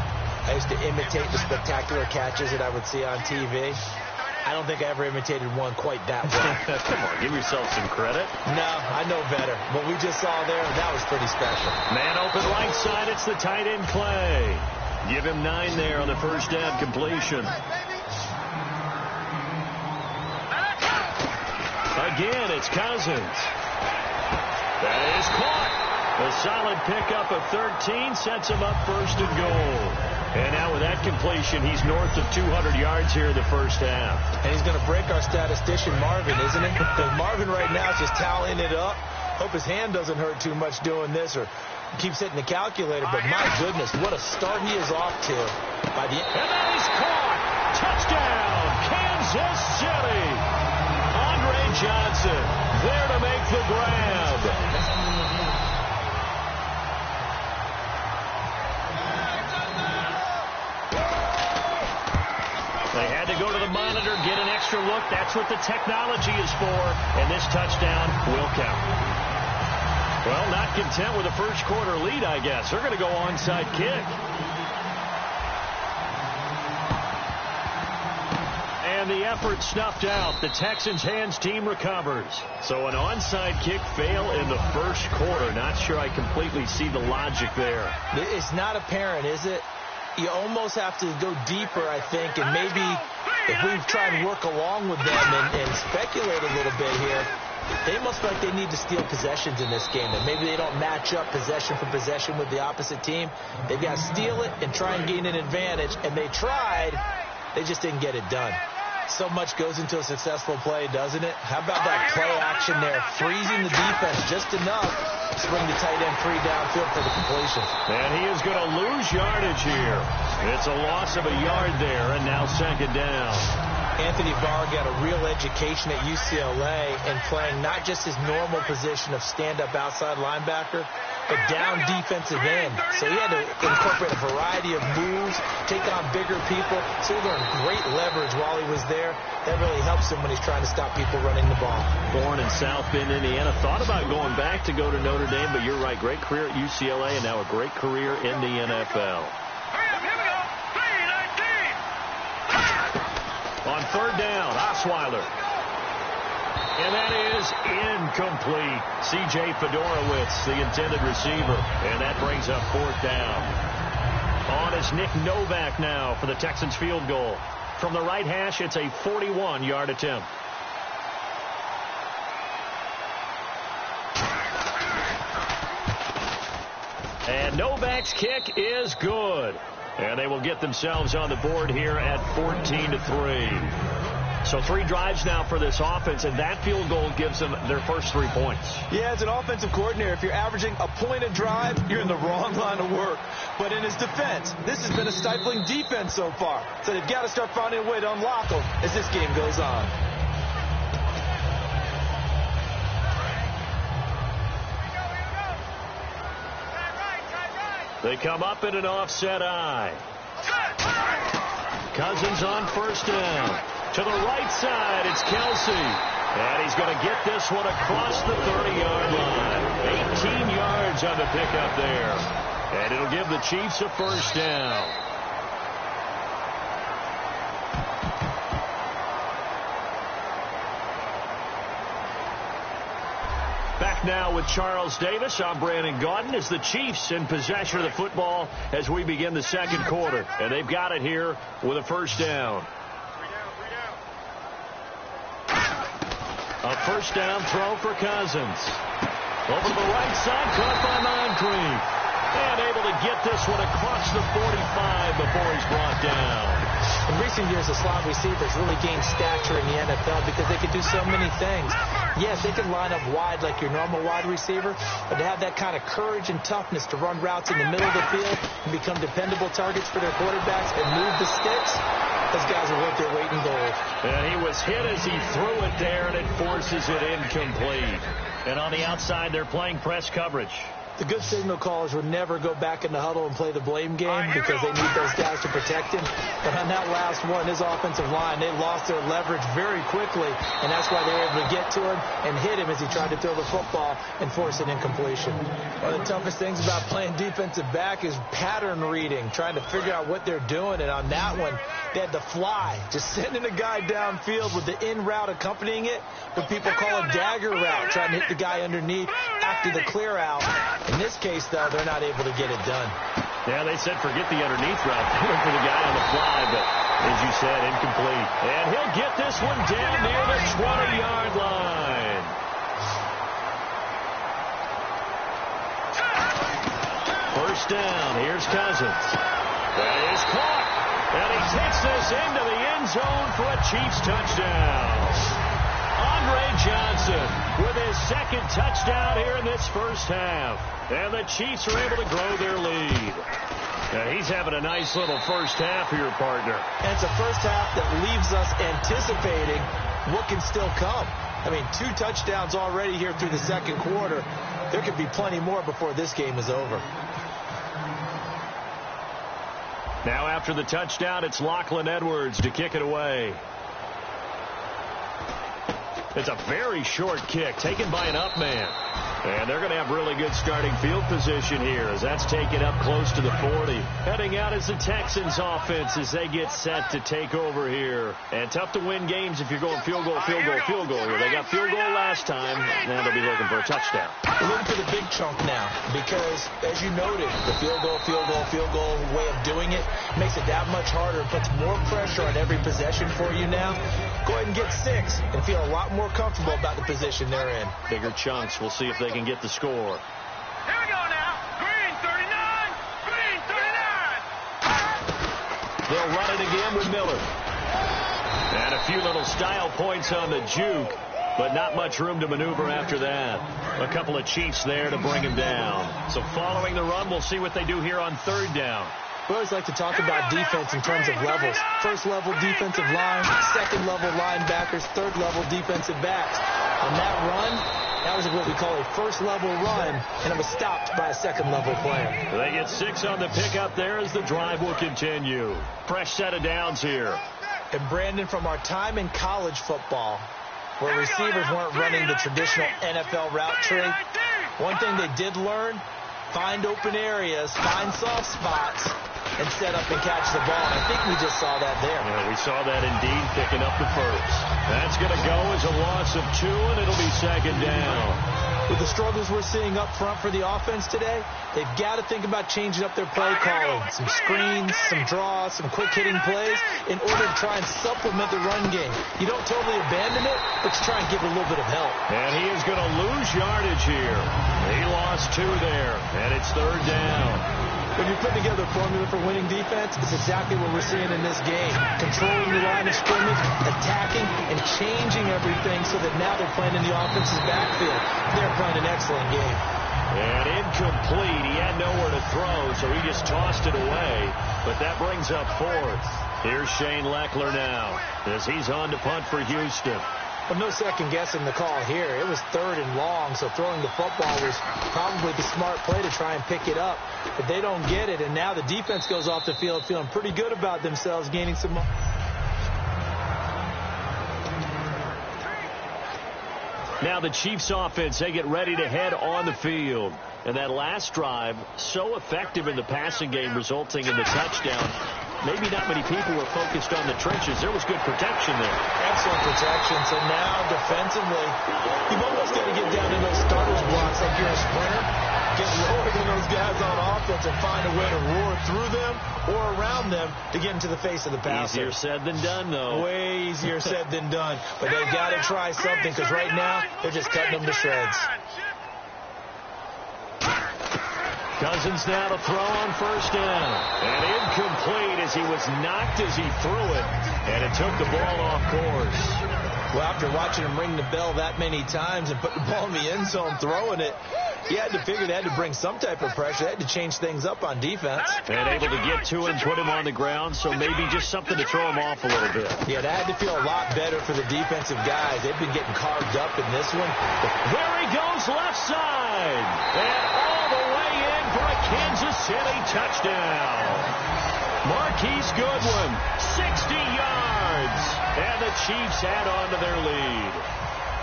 I used to imitate the spectacular catches that I would see on TV. I don't think I ever imitated one quite that well. Come on, give yourself some credit. No, I know better. What we just saw there, that was pretty special. Man open right side, it's the tight end Clay. Give him 9 there on the first down completion. Again, it's Cousins. That is caught. A solid pickup of 13 sets him up 1st and goal. And now with that completion, he's north of 200 yards here in the first half. And he's going to break our statistician, Marvin, isn't he? Because Marvin right now is just tallying it up. Hope his hand doesn't hurt too much doing this or keeps hitting the calculator. But my goodness, what a start he is off to. By the And that is caught. Touchdown, Kansas City. Andre Johnson there to make the grab. They had to go to the monitor, get an extra look. That's what the technology is for. And this touchdown will count. Well, not content with a first quarter lead, I guess. They're going to go onside kick. And the effort snuffed out. The Texans' hands team recovers. So an onside kick fail in the first quarter. Not sure I completely see the logic there. It's not apparent, is it? You almost have to go deeper, I think, and maybe if we try and work along with them and speculate a little bit here, they must feel like they need to steal possessions in this game, and maybe they don't match up possession for possession with the opposite team. They've got to steal it and try and gain an advantage, and they tried. They just didn't get it done. So much goes into a successful play, doesn't it? How about that play action there, freezing the defense just enough to bring the tight end free downfield for the completion. And he is going to lose yardage here. It's a loss of a yard there, and now second down. Anthony Barr got a real education at UCLA in playing not just his normal position of stand-up outside linebacker, but down defensive end. So he had to incorporate a variety of moves, take on bigger people. So he learned great leverage while he was there. That really helps him when he's trying to stop people running the ball. Born in South Bend, Indiana. Thought about going back to go to Notre Dame, but you're right. Great career at UCLA and now a great career in the NFL. On third down, Osweiler. And that is incomplete. C.J. Fedorowicz, the intended receiver. And that brings up fourth down. On is Nick Novak now for the Texans field goal. From the right hash, it's a 41-yard attempt. And Novak's kick is good. And they will get themselves on the board here at 14-3. So 3 drives now for this offense, and that field goal gives them their first 3 points. Yeah, as an offensive coordinator, if you're averaging a point a drive, you're in the wrong line of work. But in his defense, this has been a stifling defense so far. So they've got to start finding a way to unlock them as this game goes on. They come up in an offset eye. Cousins on first down. To the right side, it's Kelsey. And he's going to get this one across the 30-yard line. 18 yards on the pickup there. And it'll give the Chiefs a first down. Back now with Charles Davis. I'm Brandon Gaudin as the Chiefs in possession of the football as we begin the second quarter. And they've got it here with a first down. A first down throw for Cousins. Over to the right side, caught by Moncrief. And able to get this one across the 45 before he's brought down. In recent years, the slot receivers really gained stature in the NFL because they could do so many things. Yes, they can line up wide like your normal wide receiver, but to have that kind of courage and toughness to run routes in the middle of the field and become dependable targets for their quarterbacks and move the sticks, those guys are worth their weight in gold. And he was hit as he threw it there, and it forces it incomplete. And on the outside, they're playing press coverage. The good signal callers would never go back in the huddle and play the blame game because they need those guys to protect him. But on that last one, his offensive line, they lost their leverage very quickly, and that's why they were able to get to him and hit him as he tried to throw the football and force an incompletion. One of the toughest things about playing defensive back is pattern reading, trying to figure out what they're doing. And on that one, they had to fly, just sending a guy downfield with the in route accompanying it, what people call a dagger route, trying to hit the guy underneath after the clear out. In this case, though, they're not able to get it done. Yeah, they said forget the underneath route. They went for the guy on the fly, but as you said, incomplete. And he'll get this one down near the 20-yard line. First down. Here's Cousins. That is caught. And he takes this into the end zone for a Chiefs touchdown. Andre Johnson with his second touchdown here in this first half. And the Chiefs are able to grow their lead. Now he's having a nice little first half here, partner. And it's a first half that leaves us anticipating what can still come. I mean, 2 touchdowns already here through the second quarter. There could be plenty more before this game is over. Now after the touchdown, it's Lachlan Edwards to kick it away. It's a very short kick taken by an up man. And they're going to have really good starting field position here as that's taken up close to the 40. Heading out is the Texans offense as they get set to take over here. And tough to win games if you're going field goal, field goal, field goal here. They got field goal last time. Now they'll be looking for a touchdown. We're looking for the big chunk now because, as you noted, the field goal way of doing it makes it that much harder. It puts more pressure on every possession for you now. Go ahead and get 6 and feel a lot more comfortable about the position they're in. Bigger chunks. We'll see if they can get the score. Here we go now. Green 39. Green 39. They'll run it again with Miller. And a few little style points on the juke, but not much room to maneuver after that. A couple of Chiefs there to bring him down. So following the run, we'll see what they do here on third down. We always like to talk about defense in terms of levels. First level defensive line, second level linebackers, third level defensive backs. On that run, that was what we call a first level run, and it was stopped by a second level player. They get 6 on the pickup there as the drive will continue. Fresh set of downs here. And Brandon, from our time in college football, where receivers weren't running the traditional NFL route tree, one thing they did learn, find open areas, find soft spots, and set up and catch the ball. And I think we just saw that there. Yeah, we saw that indeed, picking up the first. That's going to go as a loss of 2, and it'll be second down. With the struggles we're seeing up front for the offense today, they've got to think about changing up their play calling. Some screens, some draws, some quick-hitting plays in order to try and supplement the run game. You don't totally abandon it, but you try and give it a little bit of help. And he is going to lose yardage here. He lost 2 there, and it's third down. When you put together a formula for winning defense, it's exactly what we're seeing in this game. Controlling the line of scrimmage, attacking, and changing everything so that now they're playing in the offense's backfield. They're playing an excellent game. And incomplete. He had nowhere to throw, so he just tossed it away. But that brings up fourth. Here's Shane Leckler now as he's on to punt for Houston. Well, no second guessing the call here. It was third and long, so throwing the football was probably the smart play to try and pick it up. But they don't get it, and now the defense goes off the field feeling pretty good about themselves, gaining some... Now the Chiefs offense, they get ready to head on the field. And that last drive, so effective in the passing game, resulting in the touchdown. Maybe not many people were focused on the trenches. There was good protection there. Excellent protection. So now, defensively, you've almost got to get down to those starters blocks like you're a sprinter. Get lower than those guys on offense and find a way to roar through them or around them to get into the face of the passer. Easier said than done, though. Way easier said than done. But they've got to try something because right now, they're just cutting them to shreds. Cousins now to throw on first down. And incomplete as he was knocked as he threw it. And it took the ball off course. Well, after watching him ring the bell that many times and put the ball in the end zone throwing it, he had to figure they had to bring some type of pressure. They had to change things up on defense. And able to get to him, put him on the ground, so maybe just something to throw him off a little bit. Yeah, that had to feel a lot better for the defensive guys. They've been getting carved up in this one. There he goes, left side. And all the way in for a Kansas City touchdown. Marquise Goodwin, 60 yards. And the Chiefs add on to their lead.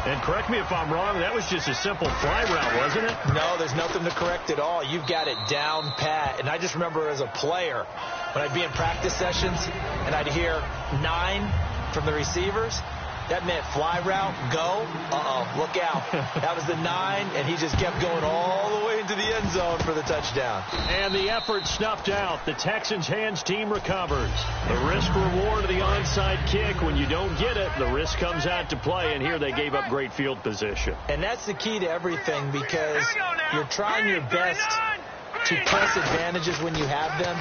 And correct me if I'm wrong, that was just a simple fly route, wasn't it? No, there's nothing to correct at all. You've got it down pat. And I just remember as a player, when I'd be in practice sessions and I'd hear 9 from the receivers, that meant fly route, go, look out. That was the 9, and he just kept going all the way into the end zone for the touchdown. And the effort snuffed out. The Texans' hands team recovers. The risk-reward of the onside kick. When you don't get it, the risk comes out to play, and here they gave up great field position. And that's the key to everything because you're trying your best to press advantages when you have them,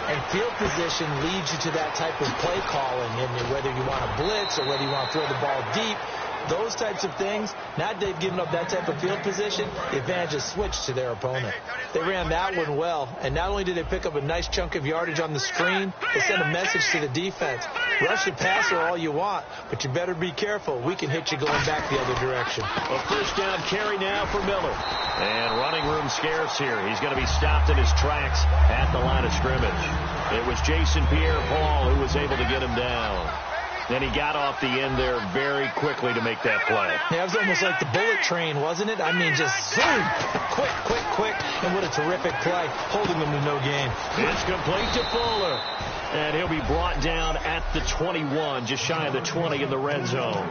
and field position leads you to that type of play calling, and whether you want to blitz or whether you want to throw the ball deep, those types of things. Now they've given up that type of field position, the advantage is switched to their opponent. They ran that one well, and not only did they pick up a nice chunk of yardage on the screen, they sent a message to the defense. Rush the passer all you want, but you better be careful. We can hit you going back the other direction. A first down carry now for Miller. And running room scarce here. He's going to be stopped in his tracks at the line of scrimmage. It was Jason Pierre-Paul who was able to get him down. Then he got off the end there very quickly to make that play. Yeah, it was almost like the bullet train, wasn't it? I mean, just zoom, quick, and what a terrific play, holding them to no gain. It's complete to Fuller, and he'll be brought down at the 21, just shy of the 20 in the red zone.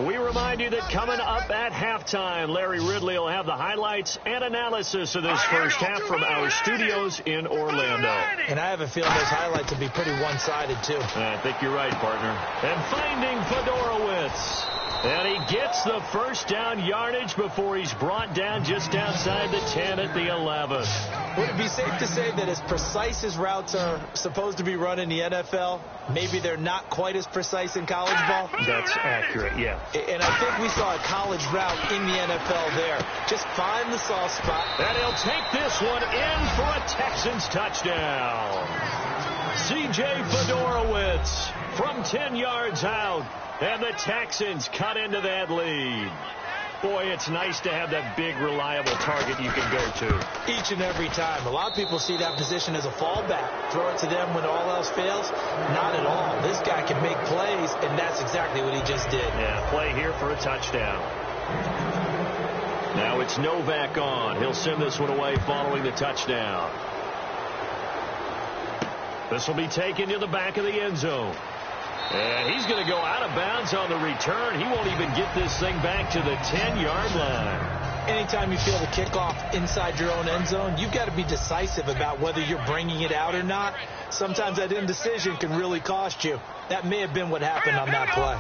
We remind you that coming up at halftime, Larry Ridley will have the highlights and analysis of this first half from our studios in Orlando. And I have a feeling those highlights will be pretty one-sided, too. I think you're right, partner. And finding Fedorowicz. And he gets the first down yardage before he's brought down just outside the 10 at the 11. Would it be safe to say that as precise as routes are supposed to be run in the NFL, maybe they're not quite as precise in college ball? That's accurate, yeah. And I think we saw a college route in the NFL there. Just find the soft spot. And he'll take this one in for a Texans touchdown. C.J. Fedorowicz from 10 yards out. And the Texans cut into that lead. Boy, it's nice to have that big, reliable target you can go to. Each and every time. A lot of people see that position as a fallback. Throw it to them when all else fails. Not at all. This guy can make plays, and that's exactly what he just did. Yeah, play here for a touchdown. Now it's Novak on. He'll send this one away following the touchdown. This will be taken to the back of the end zone. And he's going to go out of bounds on the return. He won't even get this thing back to the 10-yard line. Anytime you feel the kickoff inside your own end zone, you've got to be decisive about whether you're bringing it out or not. Sometimes that indecision can really cost you. That may have been what happened on that play.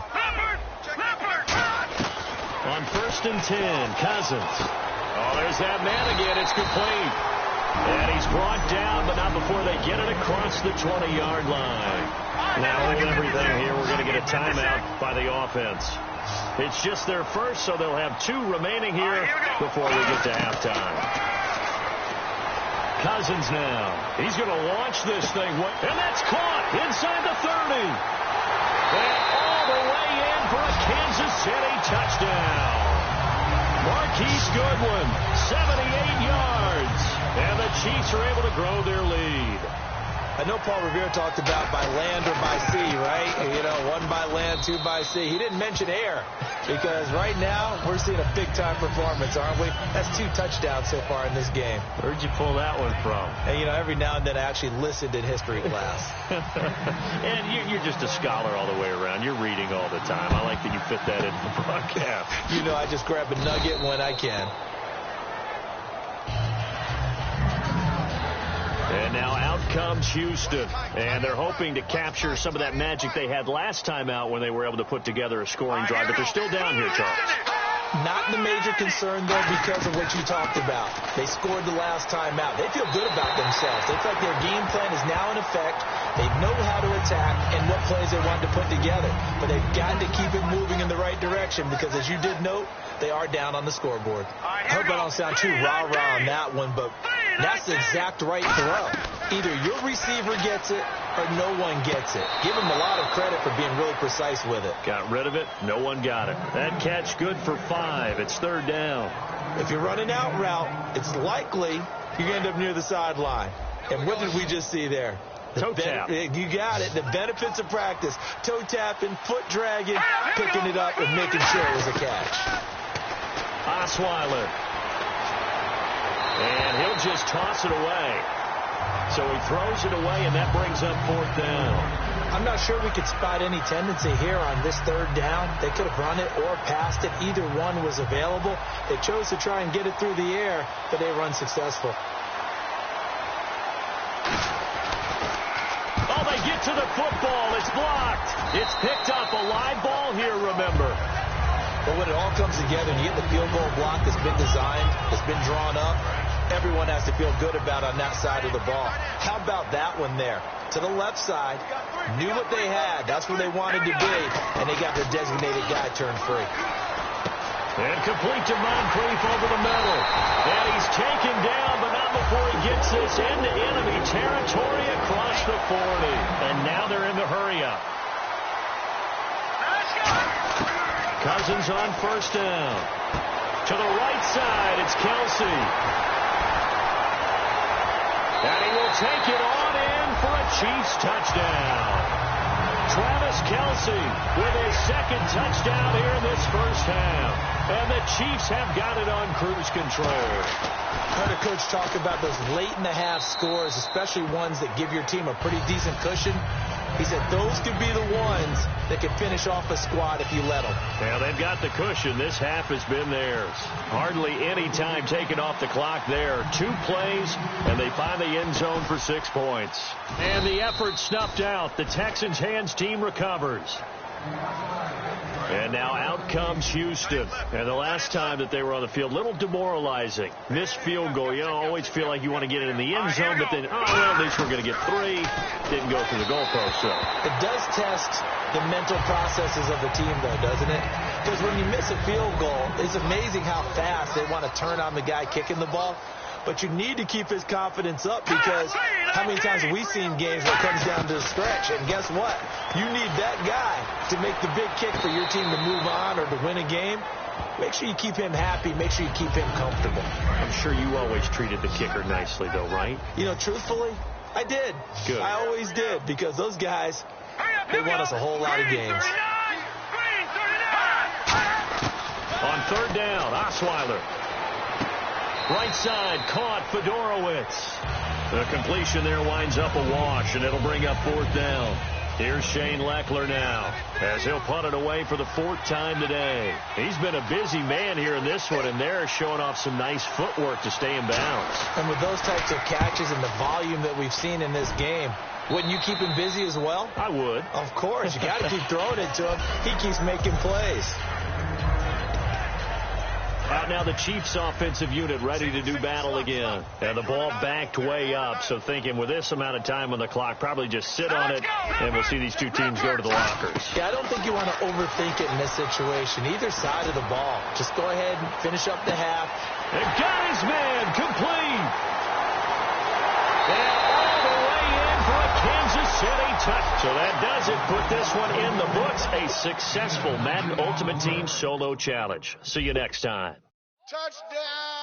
On 1st and 10, Cousins. Oh, there's that man again. It's complete. And he's brought down, but not before they get it across the 20-yard line. Now, with everything here, we're going to get a timeout by the offense. It's just their first, so they'll have 2 remaining here before we get to halftime. Cousins now. He's going to launch this thing. And that's caught inside the 30. And all the way in for a Kansas City touchdown. Marquise Goodwin, 78 yards. And the Chiefs are able to grow their lead. I know Paul Revere talked about by land or by sea, right? You know, 1 by land, 2 by sea. He didn't mention air because right now we're seeing a big-time performance, aren't we? That's 2 touchdowns so far in this game. Where'd you pull that one from? And, you know, every now and then I actually listened in history class. And you're just a scholar all the way around. You're reading all the time. I like that you fit that into the broadcast. You know, I just grab a nugget when I can. And now out comes Houston. And they're hoping to capture some of that magic they had last time out when they were able to put together a scoring drive. But they're still down here, Charles. Not the major concern, though, because of what you talked about. They scored the last time out. They feel good about themselves. It's like their game plan is now in effect. They know how to attack and what plays they want to put together. But they've got to keep it moving in the right direction because, as you did note, they are down on the scoreboard. I hope I don't sound too rah-rah on that one, but that's the exact right throw. Either your receiver gets it or no one gets it. Give him a lot of credit for being really precise with it. Got rid of it. No one got it. That catch good for 5. It's 3rd down. If you're running out route, it's likely you're going to end up near the sideline. And what did we just see there? Toe tap. You got it. The benefits of practice. Toe tapping, foot dragging, picking it up, and making sure it was a catch. Osweiler. And he'll just toss it away. So he throws it away, and that brings up 4th down. I'm not sure we could spot any tendency here on this 3rd down. They could have run it or passed it. Either one was available. They chose to try and get it through the air, but they were unsuccessful. Oh, they get to the football. It's blocked. It's picked up. A live ball here, remember. But when it all comes together and you get the field goal block that's been designed, that's been drawn up, everyone has to feel good about on that side of the ball. How about that one there? To the left side, knew what they had. That's where they wanted to be, and they got their designated guy turned free. And complete to Moncrief over the middle. And he's taken down, but not before he gets this into enemy territory across the 40. And now they're in the hurry-up. Cousins on 1st down. To the right side, it's Kelsey. And he will take it on in for a Chiefs touchdown. Travis Kelsey with his 2nd touchdown here in this first half. And the Chiefs have got it on cruise control. I heard a coach talk about those late-in-the-half scores, especially ones that give your team a pretty decent cushion. He said those could be the ones that could finish off a squad if you let them. Well, they've got the cushion. This half has been theirs. Hardly any time taken off the clock there. 2 plays, and they find the end zone for 6 points. And the effort snuffed out. The Texans' hands team recovers. And now out comes Houston. And the last time that they were on the field, a little demoralizing. Missed field goal. You always feel like you want to get it in the end zone, but then, oh, well, at least we're going to get 3. Didn't go through the goalpost, so. It does test the mental processes of the team, though, doesn't it? Because when you miss a field goal, it's amazing how fast they want to turn on the guy kicking the ball. But you need to keep his confidence up, because how many times have we seen games where it comes down to the stretch? And guess what? You need that guy to make the big kick for your team to move on or to win a game. Make sure you keep him happy. Make sure you keep him comfortable. I'm sure you always treated the kicker nicely, though, right? You know, truthfully, I did. Good. I always did, because those guys, they won us a whole lot of games. On third down, Osweiler. Right side, caught Fedorowicz. The completion there winds up a wash, and it'll bring up 4th down. Here's Shane Leckler now, as he'll punt it away for the 4th time today. He's been a busy man here in this one, and they're showing off some nice footwork to stay in bounds. And with those types of catches and the volume that we've seen in this game, wouldn't you keep him busy as well? I would. Of course. You got to keep throwing it to him. He keeps making plays. Out now the Chiefs offensive unit ready to do battle again. And the ball backed way up, so thinking with this amount of time on the clock, probably just sit on it, and we'll see these two teams go to the lockers. Yeah, I don't think you want to overthink it in this situation. Either side of the ball. Just go ahead and finish up the half. And got his man complete. And all the way in for a Kansas City touch. So that does it. Put this one in the books. A successful Madden Ultimate Team Solo Challenge. See you next time. Touchdown!